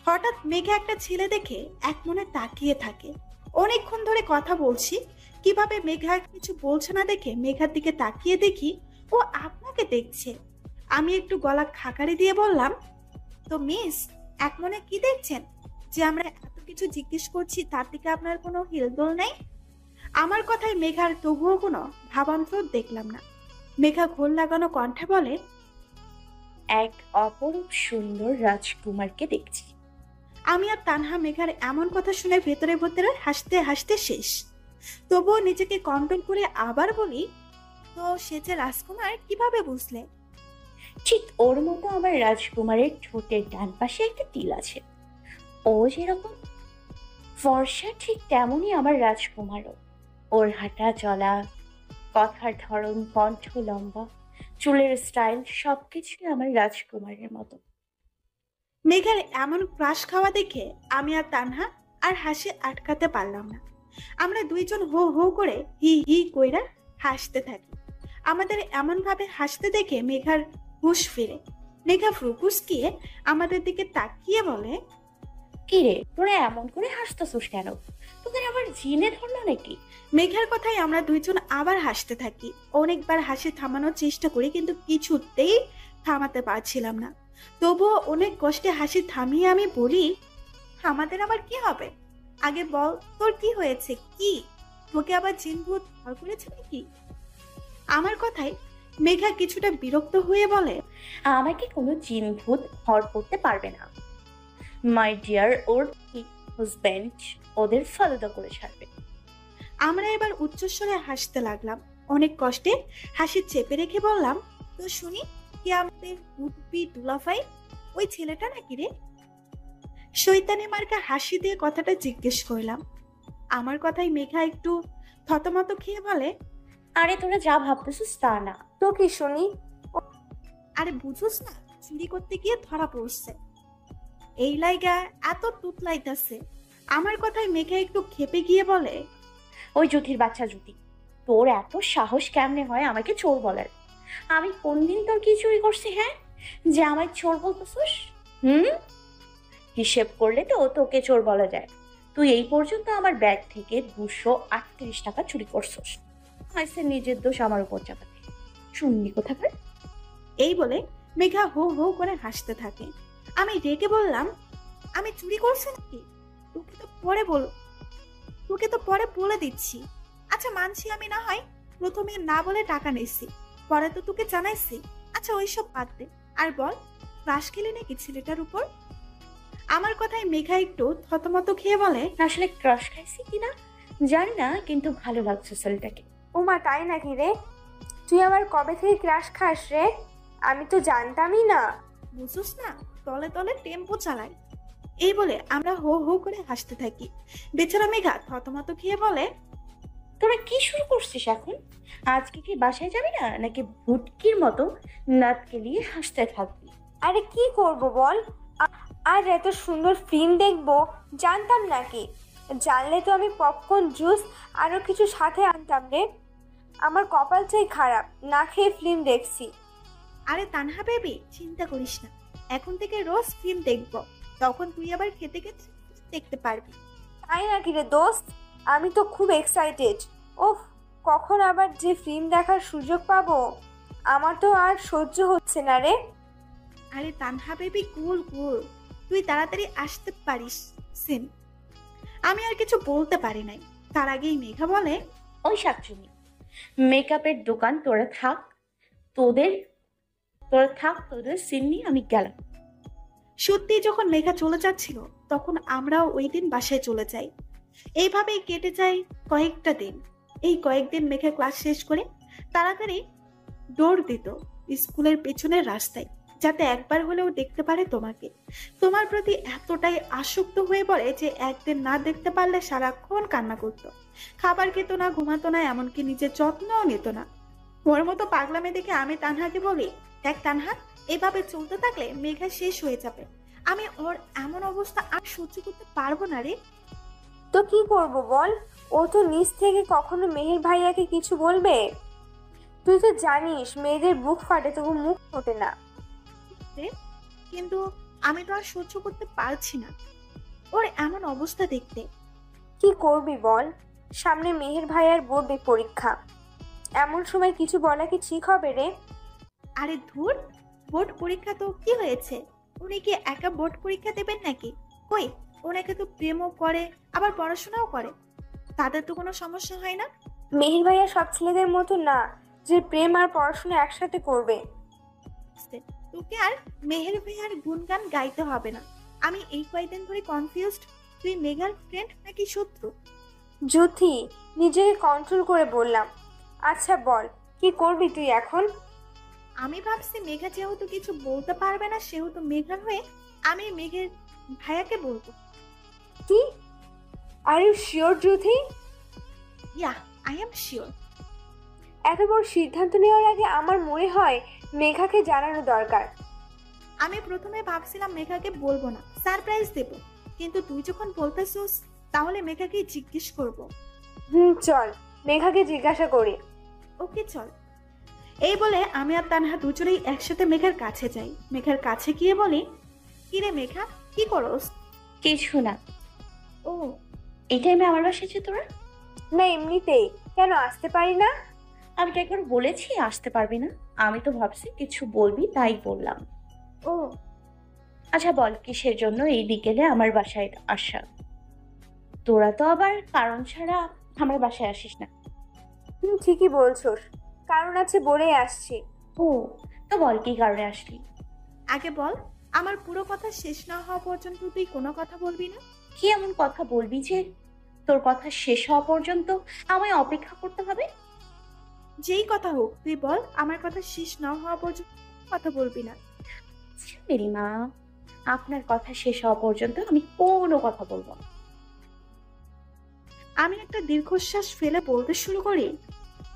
হঠাৎ মেঘা একটা ছেলে দেখে এক মনে তাকিয়ে থাকে। অনেকক্ষণ ধরে কথা বলছি, কিভাবে মেঘা কিছু বলছে না দেখে মেঘার দিকে তাকিয়ে দেখি ও আপনাকে দেখছে। আমি একটু গলা খাকারি দিয়ে বললাম, তো মিস, এক মনে কি দেখছেন যে আমরা এত কিছু জিজ্ঞেস করছি তার দিকে আপনার কোনো হিলদোল নেই? আমার কথায় মেঘার তবুও কোনো ভাবান্তর দেখলাম না। মেঘা ঘোল লাগানো কণ্ঠে বলে, এক অপরূপ সুন্দর রাজকুমারকে দেখছি। আমি আর তানহা মেঘার এমন কথা শুনে ভেতরে ভেতরে হাসতে হাসতে শেষ। তবুও নিজেকে কন্ট্রোল করে আবার বলি, তো সে যে রাজকুমার কিভাবে বুঝলে? ঠিক ওর মতো আমার রাজকুমারের ঠোঁটের ডান পাশে একটা তিল আছে। ও যেরকম ফর্সা ঠিক তেমনই আমার রাজকুমারও। ওর হাঁটা চলা, কথার ধরন, কণ্ঠ লম্বা, চুলের স্টাইল সবকিছুই আমার রাজকুমারের মতো। মেঘার এমন ক্রাশ খাওয়া দেখে আমি আর তানহা আর হাসি আটকাতে পারলাম না। আমরা দুইজন হো হো করে হি হি কইরা হাসতে থাকি। আমাদের এমন ভাবে হাসতে দেখে মেঘার হুঁশ ফিরে। মেঘা ফ্রুকুসকিয়ে আমাদের দিকে তাকিয়ে বলে, কিরে তোরা এমন করে হাসতেছিস কেন? তোদের আবার জিনে ধরলো নাকি? মেঘার কথায় আমরা দুইজন আবার হাসতে থাকি। অনেকবার হাসি থামানোর চেষ্টা করি, কিন্তু কিছুতেই থামাতে পারছিলাম না। তবুও অনেক কষ্টে হাসি থামিয়ে আমি বলি, আমাদের আবার কি হবে? আগে বল, তোর কি হয়েছে? কি তোকে আবার জিন ভূত ভর করেছে নাকি? আমার কথায় মেঘা কিছুটা বিরক্ত হয়ে বলে, আমাকে কোনো জিন ভূত ভর করতে পারবে না মাই ডিয়ার। ওর হাজবেন্ড ওদের ফালুদা করে ছাড়বে। আমরা এবার উচ্চস্বরে হাসতে লাগলাম। অনেক কষ্টে হাসি চেপে রেখে বললাম, তো শুনি, কি আমাদের উঠবি দুলাফাই ওই ছেলেটা নাকি রে? শৈতানি মার্কা হাসি দিয়ে কথাটা জিজ্ঞেস করলাম। আমার কথাই মেঘা একটু থতমত খেয়ে বলে, আরে তোরা যা ভাবতেছিস তা না। তো কি শুনি? আরে বুঝোস না, চুরি করতে গিয়ে ধরা পড়ছে, এই লাইগা এত তুতলাইতাছে। আমার কথায় মেঘা একটু খেপে গিয়ে বলে, ওই জ্যোতির বাচ্চা জ্যোতি, তোর এত সাহস কেমনে হয় আমাকে চোর বলার? আমি কোন দিন তোর কি চুরি করছি, হ্যাঁ, যে আমায় চোর বলতেছিস? হিসেব করলে তো তোকে চোর বলা যায়। তুই এই পর্যন্ত আমার ব্যাগ থেকে 238 টাকা চুরি করছিস। আইসে নিজের দোষ আমার উপর চাপাতে, শুনলি কোথাকার? এই বলে মেঘা হো হো করে হাসতে থাকে। আমি রেগে বললাম, আমি চুরি করছি নাকি? তোকে তো পরে বলে দিচ্ছি। আচ্ছা মানছি আমি না হয় প্রথমে না বলে টাকা নিচ্ছি, পরে তো তোকে জানাইছি। আচ্ছা ওইসব বাদ দে, আর বল, ক্রাশ খেলি নাকি ছেলেটার উপর? আমার কথায় মেঘা একটু থতমত খেয়ে বলে, আসলে ক্রাশ খাইছি কিনা জানি না, কিন্তু ভালো লাগছে ছেলেটাকে। ওমা তাই নাকি রে? তুই আবার কবে থেকে ক্রাশ খাস রে? আমি তো জানতামই না। বুঝোস না, তলে তলে টেম্পো চালায়। এই বলে আমরা হো হো করে হাসতে থাকি। বেচারা মেঘা থতমত খেয়ে বলে, তোরা কি শুরু করছিস এখন? আজকে কি বাসায় যাবি না, নাকি ভুটকির মতো নাত কেলিয়ে হাসতে থাকবি? আরে কি করব বল, আর এত সুন্দর ফিল্ম দেখবো জানতাম নাকি? জানলে তো আমি পপকর্ন, জুস আরো কিছু সাথে আনতাম রে। আমার কপালটাই খারাপ, না খেয়ে ফিল্ম দেখছি। আরে তানহা বেবি, চিন্তা করিস না, এখন থেকে রোজ ফিল্ম দেখবো, তখন তুই আবার খেতে খেতে দেখতে পারবি। তাই নাকি রে দোস্ত? আমি তো খুব এক্সাইটেড। ওহ, কখন আবার যে ফিল্ম দেখার সুযোগ পাবো, আমার তো আর সহ্য হচ্ছে না রে। আরে তানহা বেবি কুল কুল, তুই তাড়াতাড়ি আসতে পারিস সিন। আমি আর কিছু বলতে পারি নাই, তার আগেই মেঘা বলে, ওই শাকচুনি, মেকআপের দোকান তোরা থাক, তোদের সিন নিয়ে আমি গেলাম। সত্যি যখন মেঘা চলে যাচ্ছিল তখন আমরাও ওই দিন বাসায় চলে যাই। এইভাবেই কেটে যায় কয়েকটা দিন। এই কয়েকদিন মেঘা ক্লাস শেষ করে তাড়াতাড়ি দৌড় দিত স্কুলের পেছনের রাস্তায়, যাতে একবার হলেও দেখতে পারে তোমাকে। তোমার প্রতি এতটাই আসক্ত হয়ে পড়ে যে একদিন না দেখতে পারলে সারাক্ষণ কান্না করতো, খাবার খেত না, ঘুমাতো না, এমনকি নিজের যত্নও নিত না। ওর মতো পাগলামে দেখে আমি তানহাকে বলি, দেখ তানহা, এভাবে চলতে থাকলে মেঘা শেষ হয়ে যাবে। আমি ওর এমন অবস্থা আর সহ্য করতে পারবো না রে। তো কি করব বল? ও তো নিজ থেকে কখনো মেহের ভাইয়াকে কিছু বলবে? তুই তো জানিস মেয়েদের বুক ফাটে তবু মুখ ফোটে না। কিন্তু আমি তো আর সহ্য করতে পারছি না ওর এমন অবস্থা দেখতে। কি করবি বল? সামনে মেহের ভাইয়ার বোর্ড পরীক্ষা, এমন সময় কিছু বলা কি ঠিক হবে রে? আরে ধুর, বোর্ড পরীক্ষা তো কি হয়েছে? উনি কি একা বোর্ড পরীক্ষা দেবেন নাকি? কই, ওনাকে তো প্রেমও করে আবার পড়াশোনাও করে, তাদের তো কোনো সমস্যা হয় না। মেহের ভাইয়া সব ছেলেদের মতো না যে প্রেম আর পড়াশোনা একসাথে করবে। তোকে আর মেহের ভাইয়ার গুণগান গাইতে হবে না। আমি এই কয়েকদিন ধরে কনফিউজড, তুই মেঘার ফ্রেন্ড নাকি শত্রু? জ্যোতি, নিজেকে কন্ট্রোল করে বললাম। আচ্ছা বল, কি করবি তুই এখন? আমি ভাবছি মেঘা যেহেতু কিছু বলতে পারবে না, সেহেতু মেঘার হয়ে আমি মেঘের ভাইয়াকে বলবো। কি? Are you sure Jyoti? Yeah, I am sure. এত বড় সিদ্ধান্ত নেওয়ার আগে আমার মনে হয় মেঘাকে জানানো দরকার। আমি প্রথমে ভাবছিলাম মেঘাকে বলবো না, সারপ্রাইজ দেব, কিন্তু তুই যখন বলতেছিস তাহলে মেঘাকে জিজ্ঞেস করব। চল মেঘাকে জিজ্ঞাসা করি। ওকে চল। এই বলে আমি আর তানহা দুজনেই একসাথে মেঘার কাছে যাই। মেঘার কাছে গিয়ে বলি, কিরে মেঘা, কি করস? কিছু না। ও, এই টাইমে আমার বাসায় যে তোরা? না এমনিতেই। কেন আসতে পারি না? আমি তো একবার বলেছি আসতে পারবি না। আমি তো ভাবছি কিছু বলবি তাই বললাম। ও আচ্ছা বল, কিসের জন্য এই বিকেলে আমার বাসায় আসা? তোরা তো আবার কারণ ছাড়া আমার বাসায় আসিস না। ঠিকই বলছোস, কারণ আছে বলেই আসছি। ও, তো বল কি কারণে আসলি? আগে বল, আমার পুরো কথা শেষ না হওয়া পর্যন্ত তুই কোনো কথা বলবি না? কি এমন কথা বলবি যে তোর কথা শেষ হওয়া পর্যন্ত আমায় অপেক্ষা করতে হবে? যেই কথা হোক তুই বল, আমার কথা শেষ না হওয়া পর্যন্ত কথা বলবি না। মেরি মা, আপনার কথা শেষ হওয়া পর্যন্ত আমি কোনো কথা বলবো না। আমি একটা দীর্ঘশ্বাস ফেলে বলতে শুরু করি,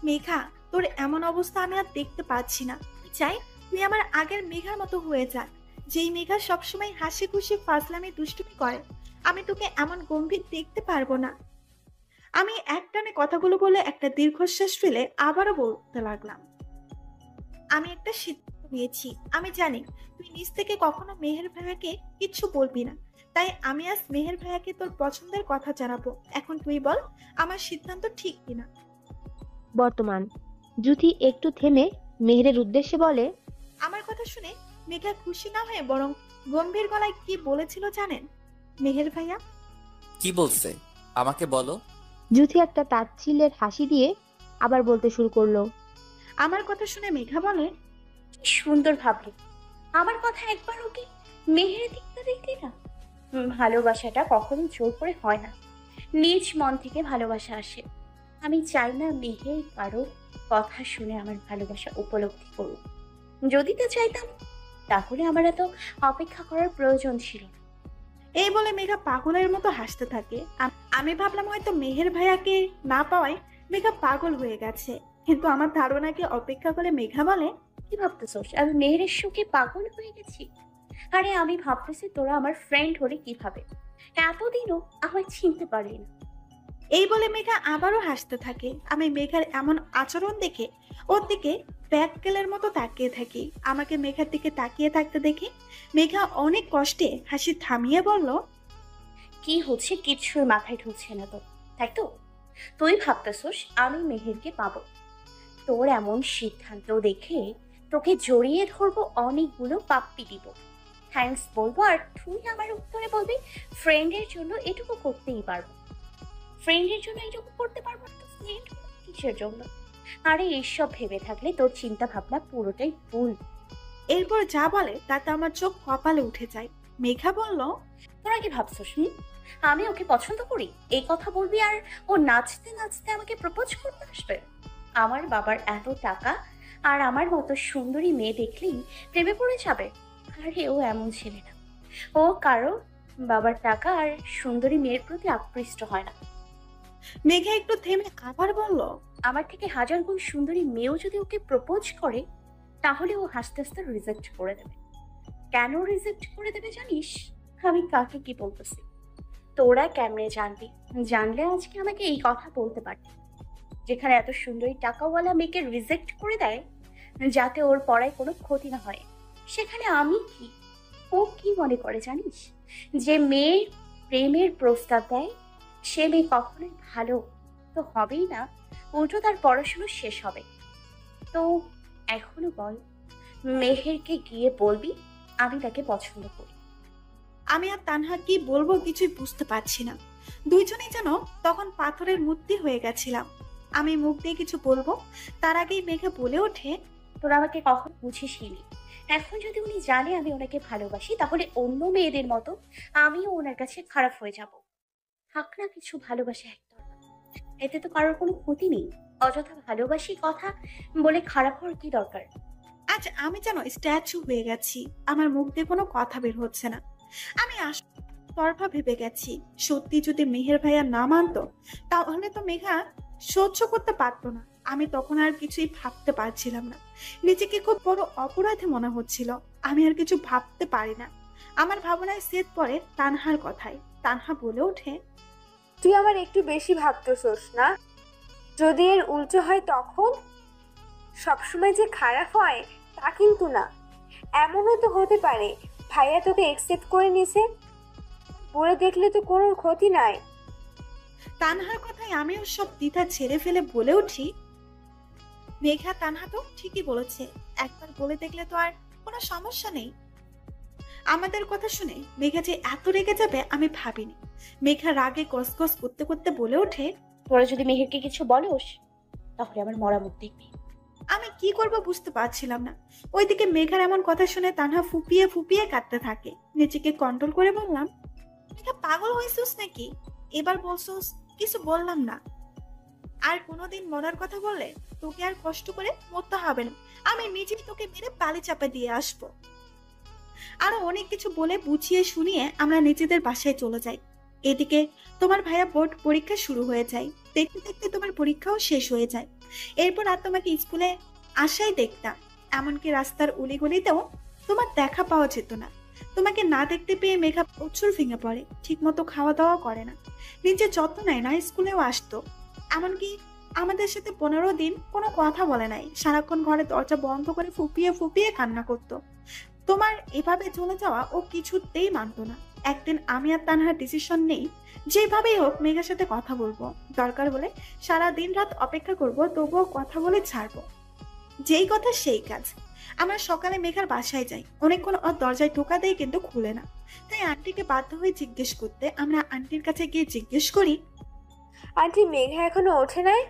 মেঘা, তোর এমন অবস্থা আমি আর দেখতে পাচ্ছি না। চাই তুই আমার আগের মেঘার মতো হয়ে যা, যেই মেঘা সবসময় হাসি খুশি ফাজলামি দুষ্টুমি করে। আমি তোকে এমন গম্ভীর দেখতে পারবো না। আমি একটানে কথাগুলো বলে একটা দীর্ঘশ্বাস ফেলে আবারও বলতে লাগলাম, আমি একটা সিদ্ধান্ত নিয়েছি। আমি জানি তুই নিজ থেকে কখনো মেহের ভাইয়াকে কিচ্ছু বলবি না, তাই আমি আজ মেহের ভাইয়াকে তোর পছন্দের কথা জানাবো। এখন তুই বল, আমার সিদ্ধান্ত ঠিক কিনা? বর্তমান জুথি একটু থেমে মেহেরের উদ্দেশ্যে বলে, আমার কথা শুনে মেঘা খুশি না হয়ে বরং গম্ভীর গলায় কি বলেছিল জানেন? মেহের ভাইয়া। কি বলছে আমাকে বলো। জুথি একটা তাচ্ছিল্যের হাসি দিয়ে আবার বলতে শুরু করলো, আমার কথা শুনে মেঘা বলে, কি সুন্দর ভাবলি। আমার কথা একবার ওকে মেহের দিকটা দেখলি না? ভালোবাসাটা কখনো জোর করে হয় না, নিজ মন থেকে ভালোবাসা আসে। আমি চাই না মেহের কারো কথা শুনে আমার ভালোবাসা উপলব্ধি করুক। যদি তা চাইতাম তাহলে আমার এত অপেক্ষা করার প্রয়োজন ছিল না। এই বলে মেঘা পাগলের মতো হাসতে থাকে। আমি ভাবলাম হয়তো মেহের ভাইয়াকে না পাওয়ায় মেঘা পাগল হয়ে গেছে, কিন্তু আমার ধারণাকে অপেক্ষা করে মেঘা বলে, কি ভাবতেছোস আমি মেহেরের সুখে পাগল হয়ে গেছি? আরে আমি ভাবতেছি তোরা আমার ফ্রেন্ড হলে কিভাবে, এতদিনও আমায় চিনতে পারলি না। এই বলে মেঘা আবারও হাসতে থাকে। আমি মেঘার এমন আচরণ দেখে ওর দিকে ব্যাককেলের মতো তাকিয়ে থাকি। আমাকে মেঘার দিকে তাকিয়ে থাকতে দেখে মেঘা অনেক কষ্টে হাসি থামিয়ে বলল, কি হচ্ছে কিছুর মাথায় ঢুকছে না তো, তাই তো? তুই ভাবতেছোস আমি মেহেরকে পাবো। তোর এমন সিদ্ধান্ত দেখে তোকে জড়িয়ে ধরবো, অনেকগুলো পাপ্পি দিব, থ্যাঙ্কস বলবো, আর তুই আমার উত্তরে বলবি ফ্রেন্ডের জন্য এটুকু করতেই পারবো। ফ্রেন্ডের জন্য এটুকু করতে পারবো না তো ফ্রেন্ড কিসের জন্য? আরে এইসব ভেবে থাকলে তোর চিন্তা ভাবনা পুরোটাই ভুল। এরপর যা বলে তাতে আমার চোখ কপালে উঠে যায়। মেঘা বলল, তোরা কি ভাবছোস আমি ওকে পছন্দ করি? এই কথা বলবি আর ও নাচতে নাচতে আমাকে প্রপোজ করতে আসবে? আমার বাবার এত টাকা আর আমার মতো সুন্দরী মেয়ে দেখলেই প্রেমে পড়ে যাবে? আরে ও এমন ছেলে না, ও কারো বাবার টাকা আর সুন্দরী মেয়ের প্রতি আকৃষ্ট হয় না। মেঘা একটু থেমে আবার বলল, আমার থেকে হাজার গুণ সুন্দরী মেয়েও যদি ওকে প্রপোজ করে তাহলে ও হাসতে হাসতে রিজেক্ট করে দেবে। কেন রিজেক্ট করে দেবে জানিস? আমি কাকে কি বলতেছি তোরা কেমনে জানবি? জানলে আজকে আমাকে এই কথা বলতে পারতি। যেখানে এত সুন্দরী টাকাওয়ালা মেয়েকে রিজেক্ট করে দেয় যাতে ওর পড়ায় কোনো ক্ষতি না হয়, সেখানে আমি কি? ও কি মনে করে জানিস? যে মেয়ে প্রেমের প্রস্তাব দেয় সে মেয়ে কখনোই ভালো তো হবেই না, উল্টো তার পড়াশুনো শেষ হবে। তো এখনো বল, মেহেরকে গিয়ে বলবি আমি তাকে পছন্দ করি। আমি আর তানহা কি বলবো কিছুই বুঝতে পারছি না। দুইজনেই যেন তখন পাথরের মূর্তি হয়ে গেছিলাম। আমি মুখ দিয়ে কিছু বলবো তার আগেই মেঘা বলে ওঠে, তোরা আমাকে কখন বুঝিসনি। এখন যদি উনি জানে আমি ওনাকে ভালোবাসি তাহলে অন্য মেয়েদের মতো আমিও ওনার কাছে খারাপ হয়ে যাব। থাক না কিছু ভালোবাসা একতরফা, এতে তো কারোর কোনো ক্ষতি নেই। অযথা ভালোবাসি কথা বলে খারাপ হওয়ার কি দরকার? আজ আমি যেন স্ট্যাচু হয়ে গেছি, আমার মুখ দিয়ে কোনো কথা বের হচ্ছে না। আমি তরফা ভেবে গেছি। সত্যি যদি মেহের ভাইয়া না মানতো তাহলে তো মেঘা সহ্য করতে পারতো না। আমি তখন আর কিছুই ভাবতে পারছিলাম না। নিজেকে খুব বড় অপরাধী মনে হচ্ছিল। আমি আর কিছু ভাবতে পারি না। আমার ভাবনায় সেট পড়ে তানহার কথায়। তানহা বলে ওঠে, তুই আমার একটু বেশি ভাবতেছোস না? যদি এর উল্টো হয় তখন? সবসময় যে খারাপ হয় তা কিন্তু না। এমনও তো হতে পারে ভাইয়া তোকে একসেপ্ট করে নিছে, বলে দেখলে তো কোনো ক্ষতি নাই। তানহার কথায় আমিও সব দ্বিধা ছেড়ে ফেলে বলে উঠি, মেঘা তানহা তো ঠিকই বলেছে, একবার বলে দেখলে তো আর কোনো সমস্যা নেই। আমাদের কথা শুনে মেঘা যে এত রেগে যাবে আমি ভাবিনি। মেঘা রাগে গসগস করতে করতে বলে ওঠে, তোরা যদি মেহেরকে কিছু বলোস তাহলে আমার মরা মুখ দেখবি। আমি কি করব বুঝতে পারছিলাম না। ওইদিকে মেঘার এমন কথা শুনে তানহা ফুপিয়ে ফুপিয়ে কাঁদতে থাকে। নিজেকে কন্ট্রোল করে বললাম, মেঘা পাগল হয়েছিস নাকি? এবার বলছোস কিছু বললাম না। আর কোনোদিন মরার কথা বললে তোকে আর কষ্ট করে মরতে হবে না। আমি নিজেই তোকে মেরে পালি চাপা দিয়ে আসবো। আরো অনেক কিছু বলে বুঝিয়ে শুনিয়ে আমরা নিজেদের বাসায় চলে যাই। এদিকে তোমার ভাইয়া বোর্ড পরীক্ষা শুরু হয়ে যায়। দেখতে দেখতে তোমার পরীক্ষাও শেষ হয়ে যায়। এরপর আর তোমাকে স্কুলে আসাই দেখতাম। এমনকি রাস্তার উলিগলিতেও তোমার দেখা পাওয়া যেত না। তোমাকে না দেখতে পেয়ে মেঘা প্রচুর ভেঙে পড়ে। ঠিক মতো খাওয়া দাওয়া করে না, নিজের যত্ন নেয় না। স্কুলেও আসতো, এমনকি আমাদের সাথে 15 দিন কোনো কথা বলে নাই। সারাক্ষণ ঘরে দরজা বন্ধ করে ফুপিয়ে ফুপিয়ে কান্না করতো। তোমার এভাবে চলে যাওয়া ও কিছুতেই মানতো না। একদিন আমি আর তানহার ডিসিশন নেই, যেভাবেই হোক মেঘার সাথে কথা বলবো। দরকার হলে সারা দিন রাত অপেক্ষা করব, তবুও কথা বলে ছাড়বো। যেই কথা সেই কাজ। আমরা সকালে মেঘার বাসায় যাই। অনেকক্ষণ ওর দরজায় টোকা দেয় কিন্তু খুলে না। তাই আন্টিকে বাধ্য হয়ে জিজ্ঞেস করতে আমরা আন্টির কাছে গিয়ে জিজ্ঞেস করি, আন্টি মেঘা এখনো ওঠে নাই?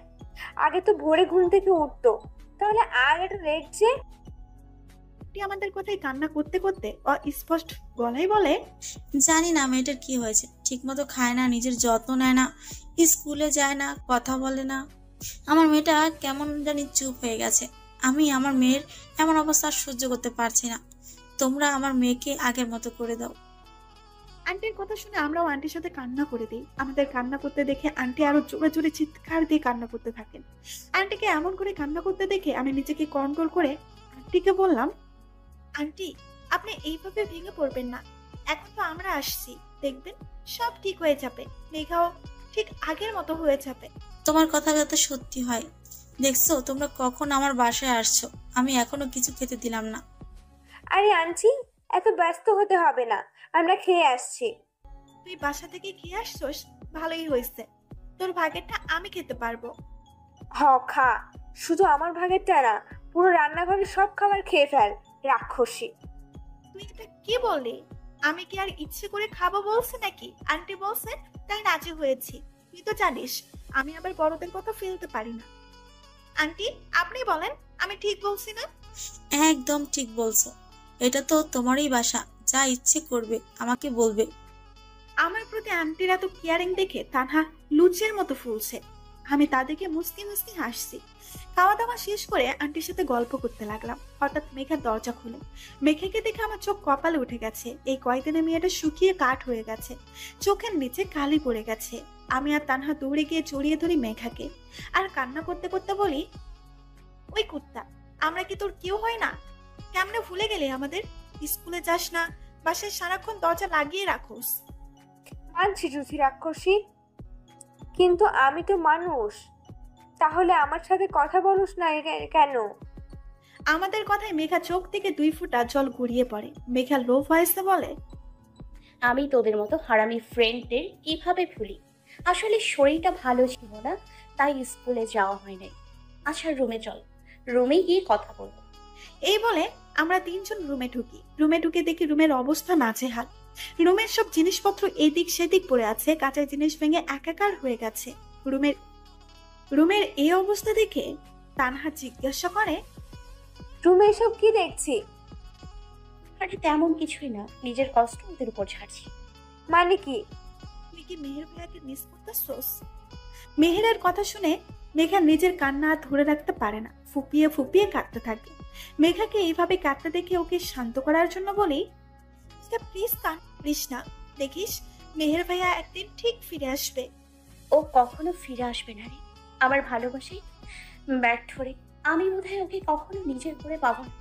আগে তো ভোরে ঘুম থেকে উঠতো, তাহলে আর একটা লেট যে? আমাদের কথায় কান্না করতে করতে অস্পষ্ট গলায় বলে, জানি না মেয়েটার কি হয়েছে, ঠিক মতো খায় না, নিজের যত্ন নেয় না, স্কুলে যায় না, কথা বলে না। আমার মেয়েটা কেমন জানি চুপ হয়ে গেছে। আমি আমার মেয়ের এমন অবস্থা সহ্য করতে পারছি না। তোমরা আমার মেয়েকে আগের মতো করে দাও। আন্টির কথা শুনে আমরাও আন্টির সাথে কান্না করে দিই। আমাদের কান্না করতে দেখে আন্টি আরো জোরে জোরে চিৎকার দিয়ে কান্না করতে থাকেন। আন্টিকে এমন করে কান্না করতে দেখে আমি নিজেকে কন্ট্রোল করে আন্টিকে বললাম, আন্টি আপনি এইভাবে ভেঙে পড়বেন না। এখন তো আমরা আসছি, দেখবেন সব ঠিক হয়ে যাবে। মেঘাও ঠিক আগের মতো হয়ে যাবে। তোমার কথা যাতে সত্যি হয়। দেখছো তোমরা কখন আমার বাসায় আসছো, আমি এখনো কিছু খেতে দিলাম না। আরে আন্টি এত ব্যস্ত হতে হবে না, আমরা খেয়ে আসছি। তুই বাসা থেকে খেয়ে আসছোস, ভালোই হয়েছে। তোর ভাগেরটা আমি খেতে পারবো। হ খা, শুধু আমার ভাগেরটা না, পুরো রান্নাঘরে সব খাবার খেয়ে ফেল, রাক্ষসী। তুই এটা কি বললি? আমি কি আর ইচ্ছে করে খাবো বলছি নাকি? আন্টি বলছে তাই রাজি হয়েছি। তুই তো জানিস আমি আবার বড়দের কথা ফেলতে পারি না। আন্টি আপনি বলেন, আমি ঠিক বলছি না? একদম ঠিক বলছো। এটা তো তোমারই বাসা, যা ইচ্ছে করবে আমাকে বলবে। আমার প্রতি আন্টির এত কেয়ারিং দেখে তানহা লুচের মতো ফুলছে। আমি তাদেরকে মুস্কি মুস্কি হাসছি। খাওয়া দাওয়া শেষ করে আন্টির সাথে গল্প করতে লাগলাম। হঠাৎ মেঘার দরজা খুলে। মেঘাকে দেখে আমার চোখ কপালে উঠে গেছে। এই কয়দিনে মেয়েটা শুকিয়ে কাঠ হয়ে গেছে, চোখের নিচে কালি পড়ে গেছে। আমি আর তানহা দৌড়ে গিয়ে জড়িয়ে ধরি মেঘাকে, আর কান্না করতে করতে বলি, ওই কুত্তা, আমরা কি তোর কেউ হয় না? কেমনে ভুলে গেলি আমাদের? স্কুলে যাস না, বাসায় সারাক্ষণ দরজা লাগিয়ে রাখোস। মানছি জুথি রাক্ষসী, কিন্তু আমি তো মানুষ। তাহলে আমার সাথে কথা বলুস না কেন? আমাদের কথায় মেঘা চোখ থেকে 2 ফোঁটা জল গড়িয়ে পড়ে। মেঘা লো ভয়েসে বলে, আমি তোদের মতো হারামি ফ্রেন্ডদের কিভাবে ভুলি? আসলে শরীরটা ভালো ছিল না, তাই স্কুলে যাওয়া হয় নাই। আচ্ছা রুমে চল, রুমে গিয়ে কথা বলবো। এই বলে আমরা 3 জন রুমে ঢুকি। রুমে ঢুকে দেখি রুমের অবস্থা নাজেহাল। রুমের সব জিনিসপত্র এদিক সেদিক পড়ে আছে, কাঁচা জিনিস ভেঙে একাকার হয়ে গেছে। রুমের এই অবস্থা দেখে তানহা জিজ্ঞাসা করে, রুমে এসব কি দেখছি? আরে তেমন কিছুই না, নিজের কষ্ট ওদের উপর ছাড়ছি। মানে কি? তুই কি মেহের ভাইয়াকে মিস করতেছস? মেহেরের কথা শুনে মেঘা নিজের কান্না আর ধরে রাখতে পারে না, ফুপিয়ে ফুপিয়ে কাঁদতে থাকে। মেঘাকে এইভাবে কাঁদতে দেখে ওকে শান্ত করার জন্য বলি, প্লিজ কাঁদিস না, দেখিস মেহের ভাইয়া একদিন ঠিক ফিরে আসবে। ও কখনো ফিরে আসবে না রে, আমার ভালোবাসাই ব্যর্থ রে। আমি বোধহয় ওকে কখনো নিজের করে পাবো না।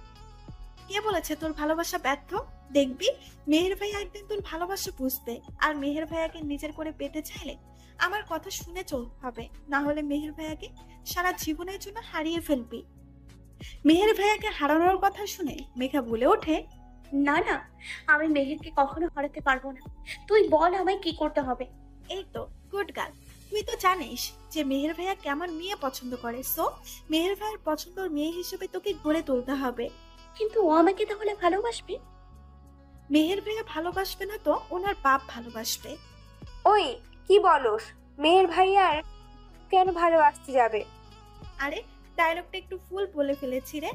কে বলেছে তোর ভালোবাসা ব্যর্থ? দেখবি মেহের ভাইয়া একদিন তোর ভালোবাসা বুঝবে। আর মেহের ভাইয়াকে নিজের করে পেতে চাইলে আমার কথা শুনে চলতে হবে, না হলে মেহের ভাইয়াকে সারা জীবনের জন্য হারিয়ে ফেলবি। মেহের ভাইয়াকে হারানোর কথা শুনে মেঘা বলে ওঠে, না না, আমি মেহেরকে কখনো হারাতে পারবো না। তুই বল আমায় কি করতে হবে। এই তো গুড গার্ল, তুই তো জানিস যে মেহের ভাইয়া কেমন মেয়ে পছন্দ করে, সো মেহের ভাইয়ের পছন্দের মেয়ে হিসেবে তোকে গড়ে তুলতে হবে। কিন্তু ও আমাকে তাহলে ভালোবাসবে? মেহের ভাইয়া ভালোবাসবে না তো ওনার বাপ ভালোবাসবে। ওই কি বলস? মেহের ভাইয়ার কেন ভালোবাসতে যাবে? আরে ডায়লগটা একটু ফুল বলে ফেলেছি রে।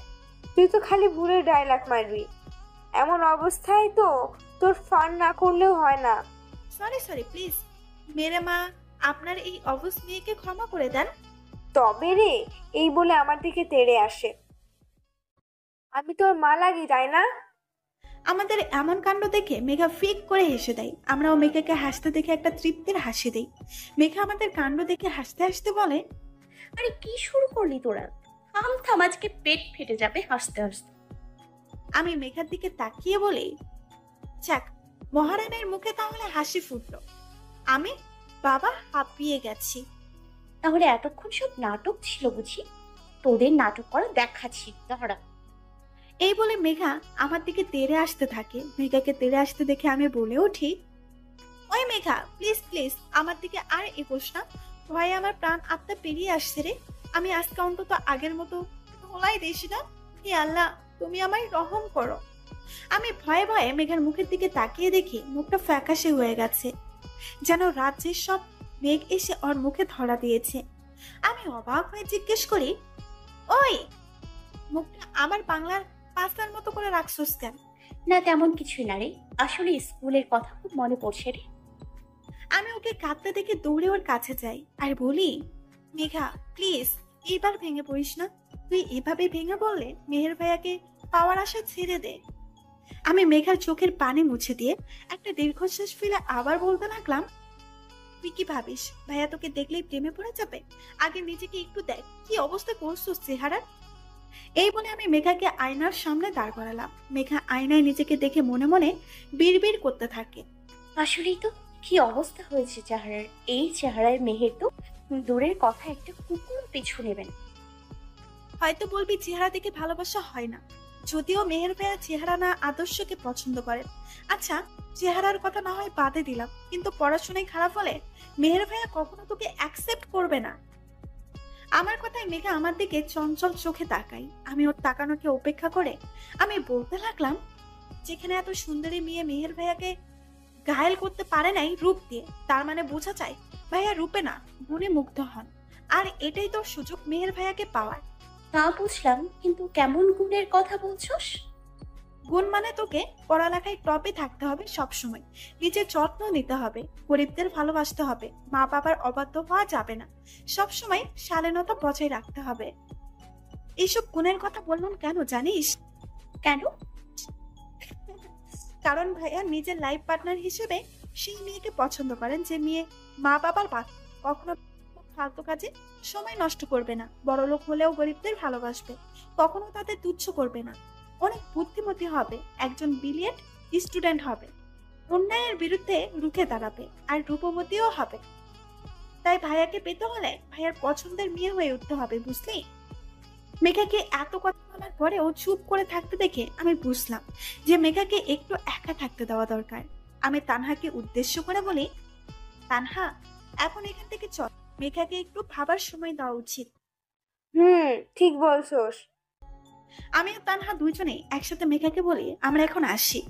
তুই তো খালি ভুলে ডায়লগ মারবি। এমন অবস্থায় তো তোর ফান না করলেও হয় না। সরি প্লিজ মেরে মা, আপনার এই অবুঝ মেয়েকে ক্ষমা করে দেন। তবে রে, এই বলে আমার দিকে তেড়ে আসে। আমি তোর মা লাগি, তাই না? আমাদের এমন কাণ্ড দেখে মেঘা ফিক করে হেসে দেয়। আমরাও মেঘাকে হাসতে দেখে একটা তৃপ্তির হাসি দেই। মেঘা আমাদের কাণ্ড দেখে হাসতে হাসতে বলে, আরে কি শুরু করলি তোরা? থাম, আজকে পেট ফেটে যাবে হাসতে হাসতে। আমি মেঘার দিকে তাকিয়ে বলি, যাক মহারানীর মুখে তাহলে হাসি ফুটলো। আমি বাবা হাঁপিয়ে গেছি। তাহলে এতক্ষণ সব নাটক ছিল বুঝি? তোদের নাটক করা দেখাচ্ছি দাঁড়া। এই বলে মেঘা আমার দিকে তেড়ে আসতে থাকে। মেঘাকে তেড়ে আসতে দেখে আমি বলে উঠি, ওই মেঘা প্লিজ আমার দিকে আর এগোস না, ভয়ে আমার প্রাণ আত্মা পেরিয়ে আসছে রে। আমি আজকে অন্তত আগের মতো ধোলাই দিস না। হে আল্লাহ, তুমি আমায় রহম করো। আমি ভয়ে ভয়ে মেঘার মুখের দিকে তাকিয়ে দেখি মুখটা ফ্যাকাশে হয়ে গেছে, যেন রাজ্যের সব মেঘ এসে ওর মুখে ধরা দিয়েছে। আমি অবাক হয়ে জিজ্ঞেস করি, ওই মুখটা আমার বাংলার পাস্তার মতো করে রাখছোস কেন? না তেমন কিছুই না রে, আসলে স্কুলের কথা খুব মনে পড়ছে রে। আমি ওকে কাঁদতে দেখে দৌড়ে ওর কাছে যাই আর বলি, মেঘা প্লিজ এবার ভেঙে পড়িস না। তুই এভাবে ভেঙে বললে মেহের ভাইয়াকে পাওয়ার আশা ছেড়ে দে। আমি মেঘার চোখের পানি মুছে দিয়ে একটা দীর্ঘশ্বাস ফেলে আবার বলতে লাগলাম, তুই কি ভাবিস ভাইয়া তোকে দেখলেই প্রেমে পড়ে যাবে? আগে নিজেকে একটু দেখ কি অবস্থা করছিস চেহারার। এই বলে আমি মেঘাকে আয়নার সামনে দাঁড় করালাম। মেঘা আয়নায় নিজেকে দেখে মনে মনে বিড়বিড় করতে থাকে, আসলেই তো কি অবস্থা হয়েছে চেহারার। এই চেহারায় মেহের তো দূরের কথা একটা কুকুর পিছু নেবেন। হয়তো বলবি চেহারা দেখে ভালোবাসা হয় না, যদিও মেহের ভাইয়া চেহারা না আদর্শকে পছন্দ করেন। আচ্ছা চেহারার কথা না হয় বাদে দিলাম, কিন্তু পড়াশোনায় খারাপ হলে মেহের ভাইয়া কখনো তোকে অ্যাকসেপ্ট করবে না। আমার কথায় মেঘা আমার দিকে চঞ্চল চোখে তাকাই। আমি ওর তাকানোকে উপেক্ষা করে আমি বলতে লাগলাম, যেখানে এত সুন্দরী মেয়ে মেহের ভাইয়াকে ঘায়েল করতে পারে নাই রূপ দিয়ে, তার মানে বোঝা যায় ভাইয়া রূপে না গুণে মুগ্ধ হন। আর এটাই তোর সুযোগ মেহের ভাইয়াকে পাওয়ার। তা বুঝলাম, কিন্তু কেমন গুণের কথা বলছস? গুণ মানে তোকে পড়ালেখায় টপে থাকতে হবে, সবসময় নিজের যত্ন নিতে হবে, গরিবদের ভালোবাসতে হবে, মা বাবার অবাধ্য হওয়া যাবে না, সবসময় শালীনতা বজায় রাখতে হবে। এইসব গুণের কথা বললাম কেন জানিস? কেন? কারণ ভাইয়া নিজের লাইফ পার্টনার হিসেবে সেই মেয়েকে পছন্দ করেন যে মেয়ে মা বাবার কখনো ফালতু কাজে সময় নষ্ট করবে না, বড়লোক হলেও গরিবদের ভালোবাসবে, কখনো তাদের তুচ্ছ করবে না, অনেক বুদ্ধিমতী হবে, একজন ব্রিলিয়েন্ট স্টুডেন্ট হবে, অন্যায়ের বিরুদ্ধে রুখে দাঁড়াবে, আর রূপবতীও হবে। তাই ভাইয়াকে পেতে হলে ভাইয়ার পছন্দের মেয়ে হয়ে উঠতে হবে, বুঝলি? মেঘাকে এত কথা বলার পরেও চুপ করে থাকতে দেখে আমি বুঝলাম যে মেঘাকে একটু একা থাকতে দেওয়া দরকার। আমি তানহাকে উদ্দেশ্য করে বলি, তানহা এখন এখান থেকে চল, মেঘাকে একটু ভাবার সময় দেওয়া উচিত। ঠিক বলছোস। আমি আর তানহা দুইজনে একসাথে মেঘাকে বলি, আমরা এখন আসি,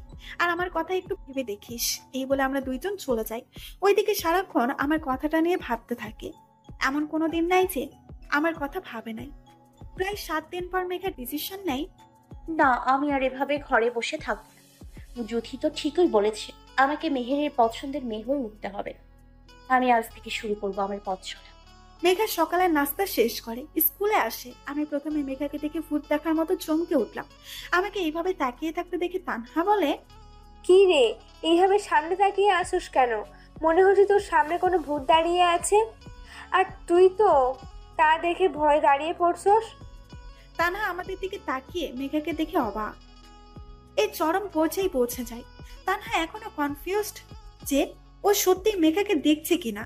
আর আমার কথা একটু ভেবে দেখিস। এই বলে আমরা দুইজন চলে যাই। ওইদিকে সারাক্ষণ আমার কথাটা নিয়ে ভাবতে থাকে। এমন কোনো দিন নাই যে আমার কথা ভাবে নাই। প্রায় 7 দিন পর মেঘা ডিসিশন নেয়, না আমি আর এভাবে ঘরে বসে থাকবো না। জ্যোতি তো ঠিকই বলেছে, আমাকে মেহেরের পছন্দের মেয়ে হয়ে উঠতে হবে। আমি আজ থেকে শুরু করবো আমার পথ চলা। মেঘা সকালের নাস্তা শেষ করে স্কুলে আসে। আমি প্রথমে মেঘাকে দেখে ভূত দেখার মতো চমকে উঠলাম। আমাকে এইভাবে তাকিয়ে থাকতে দেখে তানহা বলে, কি রে, এইভাবে সামনে তাকিয়ে আসুস কেন? মনে হচ্ছে তোর সামনে কোনো ভূত দাঁড়িয়ে আছে, আর তুই তো তা দেখে ভয়ে দাঁড়িয়ে পড়ছস। তানহা আমাদের দিকে তাকিয়ে মেঘাকে দেখে অবাক। এই চরম পর্যায়ে পৌঁছে যায়। তানহা এখনো কনফিউজড যে ও সত্যি মেঘাকে দেখছে কিনা।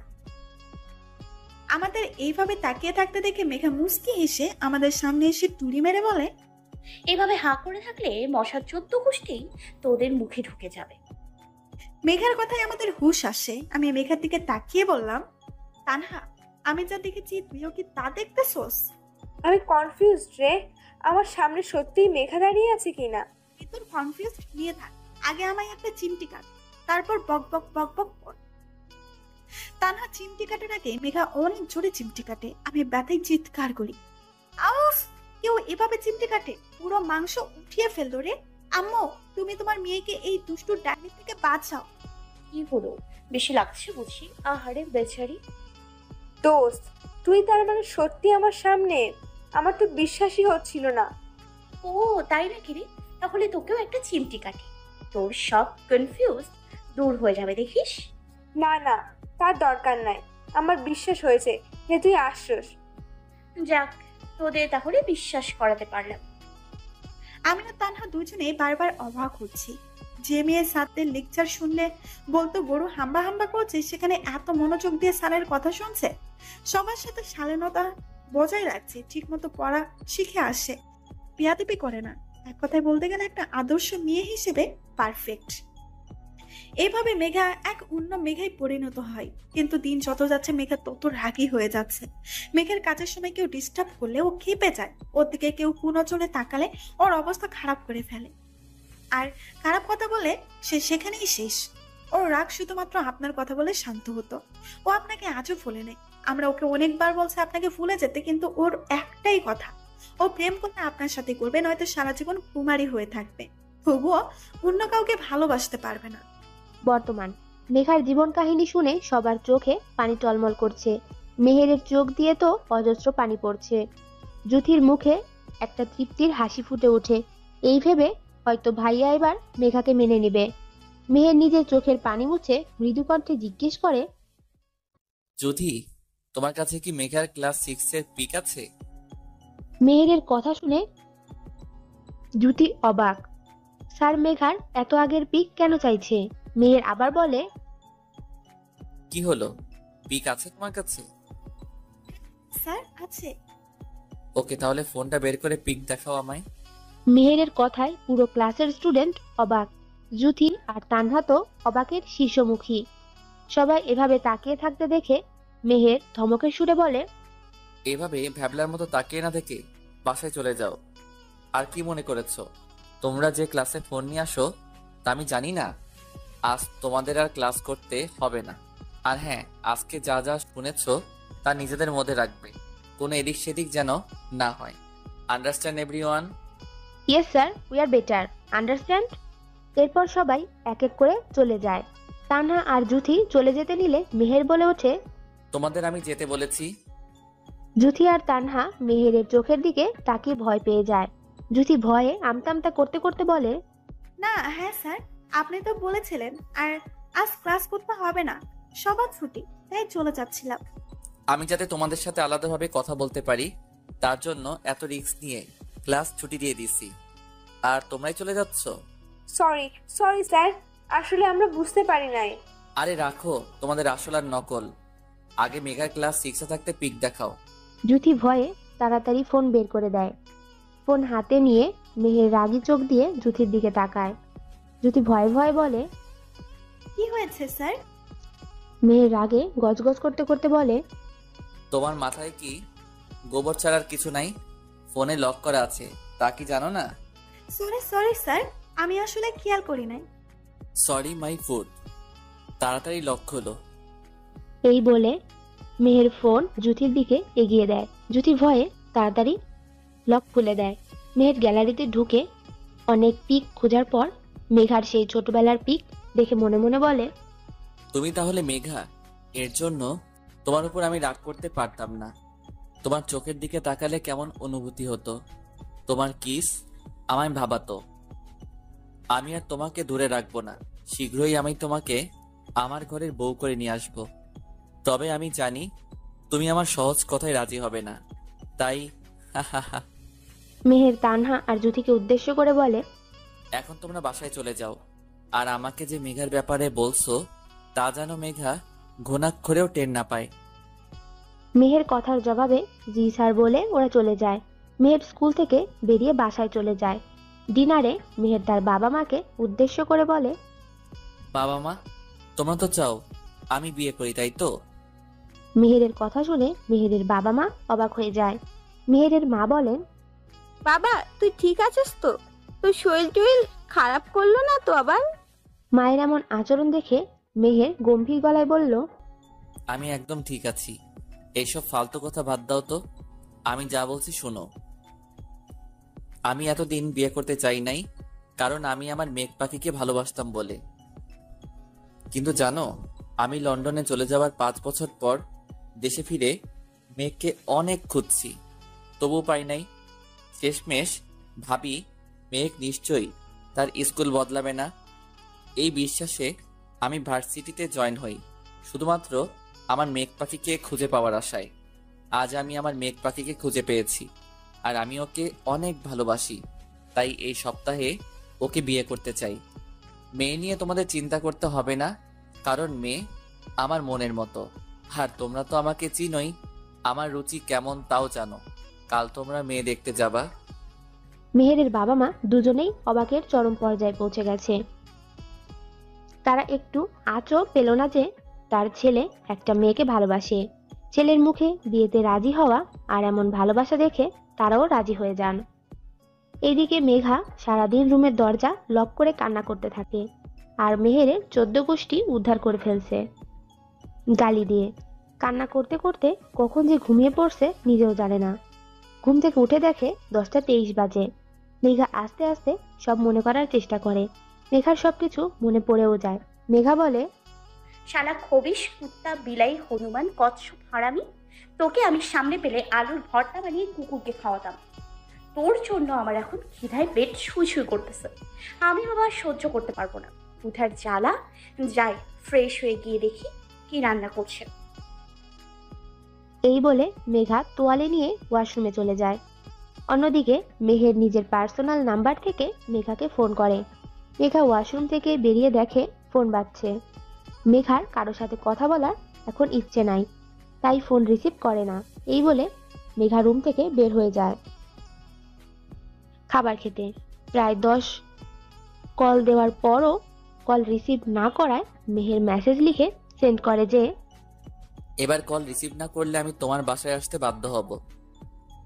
আমাদের এইভাবে তাকিয়ে থাকতে দেখে মেঘা মুচকি হেসে আমাদের সামনে এসে তুড়ি মেরে বলে, এভাবে হাঁ করে থাকলে মশার 14 গোষ্ঠী তোদের মুখে ঢুকে যাবে। মেঘার কথায় আমাদের হুঁশ আসে। আমি মেঘার দিকে তাকিয়ে বললাম, তানহা, আমি যা দেখেছি তুইও কি তা দেখতেছোস? আমি কনফিউজড রে, আমার সামনে সত্যিই মেঘা দাঁড়িয়ে আছে কিনা। তোর কনফিউজড নিয়ে থাক, আগে আমায় একটা চিমটি কাট, তারপর বক বক বক বক কর। তানহা চিমটি কাটার আগে মেঘা অনেক জোরে চিমটি কাটে। আমি ব্যথায় চিৎকার করি, আউফ! কেউ এভাবে চিমটি কাটে? পুরো মাংস উঠিয়ে ফেললো রে। আম্মু, তুমি তোমার মেয়েকে এই দুষ্টু ডাইনি থেকে বাঁচাও। কি হলো, বেশি লাগছে বুঝি? আহারে বেচারি। দোস্ত, তুই তার মানে সত্যি আমার সামনে? আমার তো বিশ্বাসই হচ্ছিল না। ও তাই নাকি রে? তাহলে তোকেও একটা চিমটি কাটি, তোর সব কনফিউজ দূর হয়ে যাবে দেখিস। না না, তার দরকার নাই, আমার বিশ্বাস হয়েছে যে তুই আসছস। যাক, তোদের তাহলে বিশ্বাস করাতে পারলাম। আমি আর তানহা দুজনে বারবার অবাক হচ্ছি। যে মেয়ে স্যারদের লেকচার শুনলে বলতো বড় হাম্বা হাম্বা করছে, সেখানে এত মনোযোগ দিয়ে স্যারের কথা শুনছে, সবার সাথে শালীনতা বজায় রাখছে, ঠিক মতো পড়া শিখে আসে, বেয়াদবি করে না। এক কথায় বলতে গেলে একটা আদর্শ মেয়ে হিসেবে পারফেক্ট। এইভাবে মেঘা এক অন্য মেঘায় পরিণত হয়। কিন্তু দিন যত যাচ্ছে মেঘা তত রাগী হয়ে যাচ্ছে। মেঘার কাজের সময় কেউ ডিস্টার্ব করলে ও ক্ষেপে যায়, ওর দিকে কেউ কুনজরে তাকালে ওর অবস্থা খারাপ করে ফেলে, আর খারাপ কথা বলে সে সেখানেই শেষ। ওর রাগ শুধুমাত্র আপনার কথা বলে শান্ত হতো। ও আপনাকে আজও ভুলে নেই। আমরা ওকে অনেকবার বলছি আপনাকে ভুলে যেতে, কিন্তু ওর একটাই কথা, ও প্রেম করলে আপনার সাথে করবে, নয়তো সারা জীবন কুমারী হয়ে থাকবে, তবুও অন্য কাউকে ভালোবাসতে পারবে না। বর্তমান মেঘার জীবন কাহিনী শুনে সবার চোখে পানি টলমল করছে। মেহেরের চোখ দিয়ে তো অজস্র পানি পড়ছে। জুথির মুখে একটা তৃপ্তির হাসি ফুটে ওঠে, এই ভেবে হয়তো ভাইয়া এবার মেঘাকে মেনে নেবে। মেহের নিজের চোখের পানি মুছে মৃদু কণ্ঠে জিজ্ঞেস করে, যদি তোমার কাছে কি মেঘার ক্লাস 6 এর পিক আছে? মেহেরের কথা শুনে জুথি অবাক। স্যার মেঘার এত আগের পিক কেন চাইছে? মেহের আবার বলে, কি হলো, পিক আছে তোমার কাছে? স্যার আছে। ওকে, তাহলে ফোনটা বের করে পিক দেখাও আমায়। মেহেরের কথায় পুরো ক্লাসের স্টুডেন্ট অবাক। জুথি আর তানহা তো অবাকের শীর্ষমুখী। সবাই এভাবে তাকিয়ে থাকতে দেখে মেহের ধমকের সুরে বলে, এভাবে ভ্যাবলার মতো তাকিয়ে না দেখে বাসায় চলে যাও। আর কি মনে করেছো তোমরা যে ক্লাসে ফোন নিয়ে আসো তা আমি জানি না? আজ তোমাদের আর ক্লাস করতে হবে না। আর হ্যাঁ, আজকে যা যা শুনেছো তা নিজেদের মধ্যে রাখবে, কোনো এদিক সেদিক যেন না হয়। Understand everyone? Yes sir, we are better, understand. এরপর সবাই এক এক করে চলে যায়। তানহা আর জুথি চলে যেতে নিলে মেহের বলে ওঠে, তোমাদের আমি যেতে বলেছি। জুথি আর তানহা মেহেরের চোখের দিকে তাকিয়ে ভয় পেয়ে যায়। জুথি ভয়ে আমতা আমতা করতে করতে বলে, না, হ্যাঁ স্যার, আপনি তো বলেছিলেন, আর আজ ক্লাস করতে হবে না, সবার ছুটি, তাই চলে যাচ্ছিলাম। আমি যাতে তোমাদের সাথে আলাদাভাবে কথা বলতে পারি তার জন্য এত রিস্ক নিয়ে ক্লাস ছুটি দিয়ে দিছি, আর তোমরাই চলে যাচ্ছ? সরি সরি স্যার, আসলে আমরা বুঝতে পারি নাই। আরে রাখো তোমাদের আসল আর নকল, আগে মেঘার ক্লাস 6 এ থাকতে পিক দেখাও। জুথি ভয়ে তাড়াতাড়ি ফোন বের করে দেয়। ফোন হাতে নিয়ে মেহের রাগী চোখ দিয়ে জুথির দিকে তাকায়। জুথি ভয়ে ভয়ে বলে, কি হয়েছে স্যার? মেহের রাগে গজগজ করতে করতে বলে, তোমার মাথায় কি গোবর ছাড়ার কিছু নাই? ফোনে লক করা আছে, তা কি জানো না? সরি সরি স্যার, আমি আসলে খেয়াল করি নাই। সরি মাই ফুড, তাড়াতাড়ি লক খোলো। এই বলে মেহের ফোন জুথির দিকে এগিয়ে দেয়। জুথি ভয়ে তাড়াতাড়ি লক খুলে দেয়। মেহের গ্যালারিতে ঢুকে অনেক পিক খোঁজার পর মেঘার সেই ছোটবেলার পিক দেখে মনে মনে বলে, তুমি তাহলে মেঘা? এর জন্য তোমার উপর আমি রাগ করতে পারতাম না। তোমার চোখের দিকে তাকালে কেমন অনুভূতি হতো, তোমার কিস আমায় ভাবাতো। আমি আর তোমাকে দূরে রাখবো না, শীঘ্রই আমি তোমাকে আমার ঘরের বউ করে নিয়ে আসবো। তবে আমি জানি তুমি আমার সহজ কথায় রাজি হবে না, তাই মেহের তানহা আর জুথিকে উদ্দেশ্য করে বলে, এখন তোমরা বাসায় চলে যাও। আর আমাকে যে মেঘার ব্যাপারে বলছো তা যেন মেঘা ঘুণাক্ষরেও টের না পায়। মেহের কথার জবাবে জি স্যার বলে ওরা চলে যায়। মেহের স্কুল থেকে বেরিয়ে বাসায় চলে যায়। ডিনারে মেহের তার বাবা মাকে উদ্দেশ্য করে বলে, বাবা মা, তোমরা তো চাও আমি বিয়ে করি, তাই তো? মেহেরের কথা শুনে মেহেরের বাবা মা অবাক হয়ে যায়। মেহেরের মা বলেন, বাবা তুই ঠিক আছিস তো? তোর শরীর টরীর খারাপ করলো না তো আবার? মায়ের এমন আচরণ দেখে মেহের গম্ভীর গলায় বলল, আমি একদম ঠিক আছি। এইসব ফালতু কথা বাদ দাও তো, আমি যা বলছি শোনো। আমি এতদিন বিয়ে করতে চাই নাই, কারণ আমি আমার মেঘ পাখিকে ভালোবাসতাম বলে। কিন্তু জানো, আমি লন্ডনে চলে যাওয়ার 5 বছর পর দেশে ফিরে মেঘকে অনেক খুঁজছি, তবুও পাই নাই। শেষমেশ ভাবি মেঘ নিশ্চয়ই তার স্কুল বদলাবে না। এই বিশ্বাসে আমি ভার্সিটিতে জয়েন হই, শুধুমাত্র আমার মেঘ পাখিকে খুঁজে পাওয়ার আশায়। আজ আমি আমার মেঘ পাখিকে খুঁজে পেয়েছি, আর আমি ওকে অনেক ভালোবাসি। তাই এই সপ্তাহে ওকে বিয়ে করতে চাই। মেয়ে নিয়ে তোমাদের চিন্তা করতে হবে না, কারণ মেয়ে আমার মনের মতো। আর তোমরা তো আমাকে চিনোই, আমার রুচি কেমন তাও জানো। কাল তোমরা মেয়ে দেখতে যাবা। মেহেরের বাবা মা দুজনেই অবাকের চরম পর্যায়ে পৌঁছে গেছে। তারা একটু আঁচও পেল না যে তার ছেলে একটা মেয়েকে ভালোবাসে। ছেলের মুখে বিয়েতে রাজি হওয়া আর এমন ভালোবাসা দেখে তারাও রাজি হয়ে যান। এইদিকে মেঘা সারাদিন রুমের দরজা লক করে কান্না করতে থাকে, আর মেহেরের 14 গোষ্ঠী উদ্ধার করে ফেলছে গালি দিয়ে। কান্না করতে করতে কখন যে ঘুমিয়ে পড়ছে নিজেও জানে না। ঘুম থেকে উঠে দেখে 10টা 23 বাজে। মেঘা আস্তে আস্তে সব মনে করার চেষ্টা করে। মেঘার সবকিছু মনে পড়েও যায়। মেঘা বলে, শালা খবিশ কুত্তা বিলাই হনুমান কচ্ছপ হারামি, তোকে আমি সামনে পেলে আলুর ভর্তা বানিয়ে কুকুরকে খাওয়াতাম। তোর জন্য আমার এখন খিদায় পেট ছুঁই ছুঁই করতেছে। আমি বাবা সহ্য করতে পারবো না উঠার জ্বালা। যাই ফ্রেশ হয়ে গিয়ে দেখি কি রান্না করছে। এই বলে মেঘা তোয়ালে নিয়ে ওয়াশরুমে চলে যায়। অন্যদিকে মেহের নিজের পার্সোনাল নাম্বার থেকে মেঘাকে ফোন করে। মেঘা ওয়াশরুম থেকে বেরিয়ে দেখে ফোন বাজছে। মেঘার কারো সাথে কথা বলার এখন ইচ্ছে নাই, তাই ফোন রিসিভ করে না। এই বলে মেঘা রুম থেকে বের হয়ে যায় খাবার খেতে। প্রায় 10 কল দেওয়ার পরও কল রিসিভ না করায় মেহের মেসেজ লিখে সেন্ড করে যে, এবার কল রিসিভ না করলে আমি তোমার বাসায় আসতে বাধ্য হব।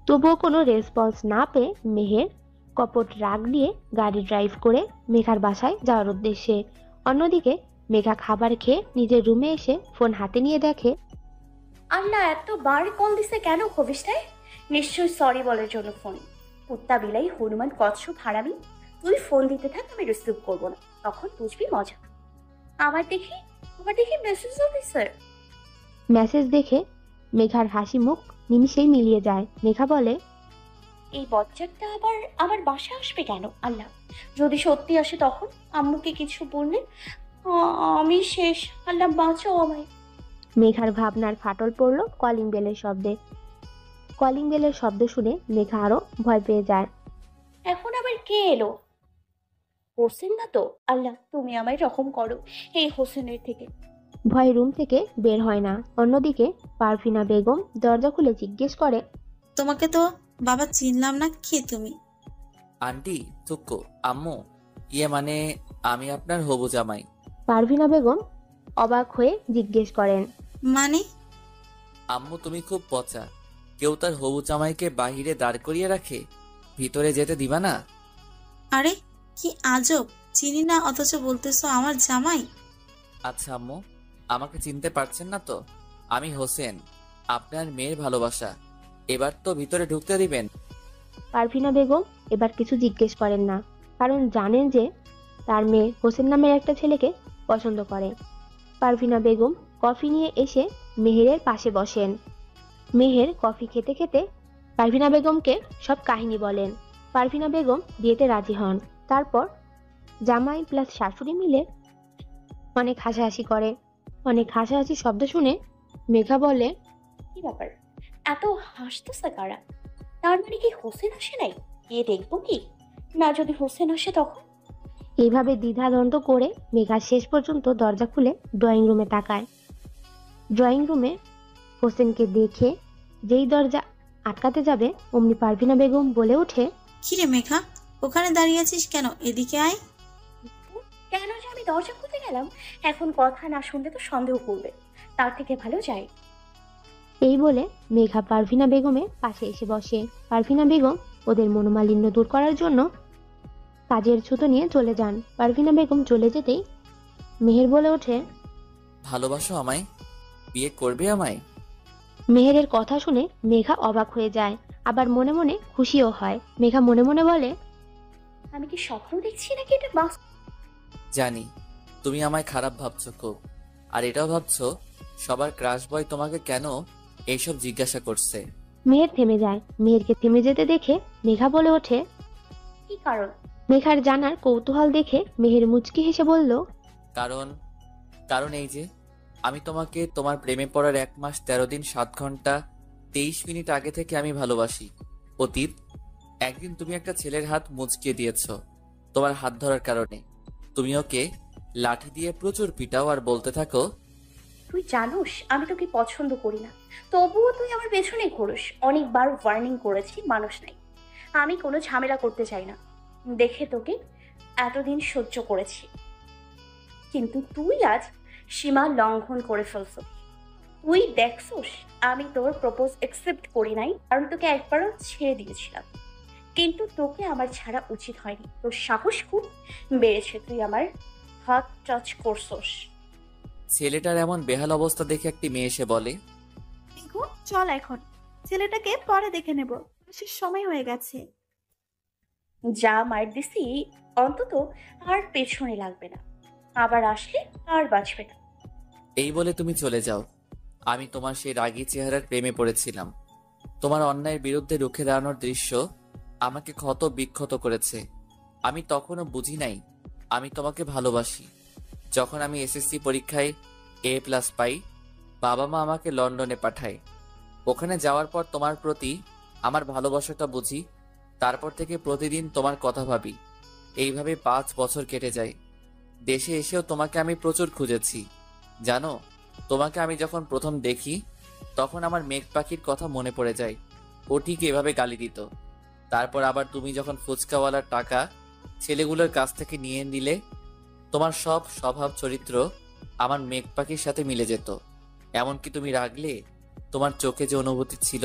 তবুও কোনো রেসপন্স না পেয়ে মেহের কপট রাগ নিয়ে গাড়ি ড্রাইভ করে মেঘার বাসায় যাওয়ার উদ্দেশ্যে। অন্যদিকে মেঘা খাবার খেয়ে নিজের রুমে এসে ফোন হাতে নিয়ে দেখে, আল্লাহ এতবার কল দিছে কেন খবিশটাই? নিশ্চয়ই সরি বলার জন্য ফোন। কুত্তা বিলাই হনুমান কচ্ছপ হারামি, তুই ফোন দিতে থাক, আমি রিসিভ করবো না, তখন বুঝবি মজা। আমার দেখি মেসেজও দিছে। মেসেজ দেখে মেঘার হাসি মুখ নিমিষেই মিলিয়ে যায়। মেঘা বলে, এই বজ্জাতটা আবার আমার বাসায় আসবে কেন? আল্লাহ যদি সত্যি আসে তখন আম্মুকে কিছু বললে আমি শেষ। আল্লাহ বাঁচাও আমায়। মেঘার ভাবনার ফাটল পড়ল কলিং বেলের শব্দে। কলিং বেলের শব্দ শুনে মেঘা আরো ভয় পেয়ে যায়। এখন আবার কে এলো? হোসেন না তো? আল্লাহ তুমি আমায় রকম করো এই হোসেনের থেকে। ভয় রুম থেকে বের হয় না। অন্যদিকে পারভিনা বেগম দরজা খুলে জিজ্ঞেস করে, তোমাকে তো বাবা চিনলাম না, কে তুমি? আন্টি, তুক্কু, আম্মু, মানে আমি আপনার হবু জামাই। পারভিনা বেগম অবাক হয়ে জিজ্ঞেস করেন, মানে? আম্মু তুমি খুব পচা, কেউ তার হবু জামাইকে বাহিরে দাঁড় করিয়ে রাখে, ভিতরে যেতে দিবা না? আরে কি আজব, চিনি না অথচ বলতেছো আমার জামাই। আচ্ছা আম্মু, আমাকে চিনতে পারছেন না তো? আমি হোসেন, আপনার মেয়ের ভালোবাসা। এবার তো ভিতরে ঢুকতে দিবেন। পারভিনা বেগম এবার কিছু জিজ্ঞেস করেন না, কারণ জানেন যে তার মেয়ে হোসেন নামের একটা ছেলেকে পছন্দ করে। পারভিনা বেগম কফি নিয়ে এসে মেহেরের পাশে বসেন। মেহের কফি খেতে খেতে পারভিনা বেগমকে সব কাহিনী বলেন। পারভিনা বেগম বিয়েতে রাজি হন। তারপর জামাই প্লাস শাশুড়ি মিলে অনেক হাসাহাসি করে। অনেক হাসাহাসি শব্দ শুনে মেঘা বলে, কি ব্যাপার, এত হাসতেছে কারা? তার মানে কি হোসেন আসে নাই? গিয়ে দেখবো কি? না, যদি হোসেন আসে তখন? এইভাবে দ্বিধাদ্বন্দ্ব করে মেঘা শেষ পর্যন্ত দরজা খুলে ড্রয়িং রুমে তাকায়। ড্রয়িং রুমে হোসেনকে দেখে যেই দরজা আটকাতে যাবে অমনি পারভিনা বেগম বলে ওঠে, কিরে মেঘা, ওখানে দাঁড়িয়ে আছিস কেন? এদিকে আয়। কেন যে আমি দরজা খুলতে গেলাম, এখন কথা না শুনলে তো সন্দেহ করবে। তার থেকে ভালো যাই। এই বলে মেঘা পারভিনা বেগমের পাশে এসে বসে। পারভিনা বেগম ওদের মনোমালিন্য দূর করার জন্য কাজের ছুতো নিয়ে চলে যান। পারভিনা বেগম চলে যেতেই মেহের বলে ওঠে, ভালোবাসো আমায়? বিয়ে করবে আমায়? মেহেরের কথা শুনে মেঘা অবাক হয়ে যায়, আবার মনে মনে খুশিও হয়। মেঘা মনে মনে বলে, আমি কি স্বপ্ন দেখছি নাকি এটা বাস্তব? জানি তুমি আমায় খারাপ ভাবছো খুব, আর এটাও ভাবছো সবার ক্রাশ বয় তোমাকে কেন এইসব জিজ্ঞাসা করছে। মেহের থেমে যায়। মেহেরকে থেমে যেতে দেখে মেঘা বলে ওঠে, কি কারণ? মেঘার জানার কৌতূহল দেখে মেহের মুচকি হেসে বলল, কারণ এই যে আমি তোমাকে তোমার প্রেমে পড়ার 1 মাস 13 দিন 7 ঘন্টা 23 মিনিট আগে থেকে আমি ভালোবাসি। অতীত একদিন তুমি একটা ছেলের হাত মুচকিয়ে দিয়েছো তোমার হাত ধরার কারণে। তুমি ওকে লাঠি দিয়ে প্রচুর পিটাও আর বলতে থাকো, তুই জানোস আমি তোকে পছন্দ করি না, তবুও তুই আমার পেছনে ঘোরস। অনেকবার ওয়ার্নিং করেছি, মানুষ নাই। আমি কোনো ঝামেলা করতে চাই না দেখে তোকে এতদিন সহ্য করেছি, কিন্তু তুই আজ সীমা লঙ্ঘন করে ফেলছ। তুই দেখছোস আমি তোর প্রপোজ অ্যাকসেপ্ট করি নাই, কারণ তোকে একবারও ছেড়ে দিয়েছিলাম। কিন্তু তোকে আমার ছাড়া উচিত হয়নি। তোর সাহস খুব বেড়েছে, তুই আমার হাত টাচ করছোস। ছেলেটার এমন বেহাল অবস্থা দেখে একটি মেয়ে এসে বলে, মিঘু, চল এখন, ছেলেটাকে পরে দেখে নেব, শেষ সময় হয়ে গেছে। যা মার দিছি অন্তত আর পেছনে লাগবে না, আবার আসলে আর বাঁচবে না। এই বলে তুমি চলে যাও। আমি তোমার সেই রাগী চেহারার প্রেমে পড়েছিলাম। তোমার অন্যায়ের বিরুদ্ধে রুখে দাঁড়ানোর দৃশ্য আমাকে ক্ষত বিক্ষত করেছে। আমি তখনও বুঝি নাই আমি তোমাকে ভালোবাসি। যখন আমি এসএসসি পরীক্ষায় A+ পাই, বাবা মা আমাকে লন্ডনে পাঠায়। ওখানে যাওয়ার পর তোমার প্রতি আমার ভালোবাসাটা বুঝি। তারপর থেকে প্রতিদিন তোমার কথা ভাবি। এইভাবে 5 বছর কেটে যায়। দেশে এসেও তোমাকে আমি প্রচুর খুঁজেছি। জানো, তোমাকে আমি যখন প্রথম দেখি তখন আমার মেঘ পাখির কথা মনে পড়ে যায়। ও ঠিক এভাবে গালি দিত। তারপর আবার তুমি যখন ফুচকাওয়ালার টাকা ছেলেগুলোর কাছ থেকে নিয়ে নিলে, তোমার সব স্বভাব চরিত্র আমার মেঘ পাখির সাথে মিলে যেত। এমনকি তুমি রাগলে তোমার চোখে যে অনুভূতি ছিল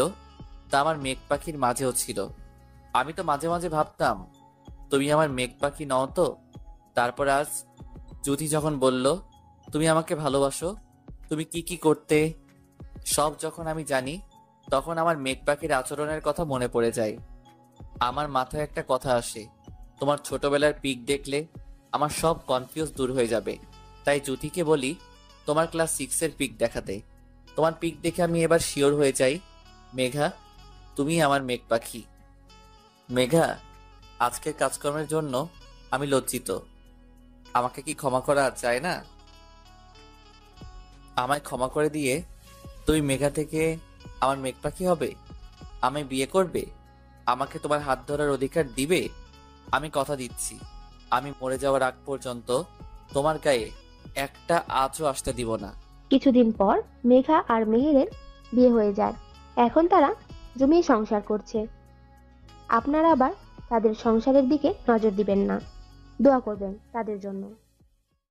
তা আমার মেঘ পাখির মাঝেও ছিল। আমি তো মাঝে মাঝে ভাবতাম তুমি আমার মেঘ পাখি নও তো। তারপর আজ জ্যোতি যখন বলল তুমি আমাকে ভালোবাসো, তুমি কি কি করতে সব যখন আমি জানি, তখন আমার মেঘ পাখির আচরণের কথা মনে পড়ে যায়। আমার মাথায় একটা কথা আসে, তোমার ছোটবেলার পিক দেখলে আমার সব কনফিউজ দূর হয়ে যাবে। তাই জ্যোতিকে বলি তোমার ক্লাস 6-এর পিক দেখাতে। তোমার পিক দেখে আমি এবার শিওর হয়ে যাই মেঘা তুমি আমার মেঘ পাখি। মেঘা, আজকের কাজকর্মের জন্য আমি লজ্জিত। আমাকে কি ক্ষমা করা যায় না? আমায় ক্ষমা করে দিয়ে তুমি মেঘা থেকে আমার মেঘ পাখি হবে, আমায় বিয়ে করবে, আমাকে তোমার হাত ধরার অধিকার দিবে। আমি কথা দিচ্ছি, আমি মরে যাওয়ার আগ পর্যন্ত তোমার গায়ে একটা আঁচও আসতে দিব না। কিছুদিন পর মেঘা আর মেহেরের বিয়ে হয়ে যায়। এখন তারা জমিয়ে সংসার করছে। আপনারা আবার তাদের সংসারের দিকে নজর দিবেন না, দোয়া করবেন তাদের জন্য।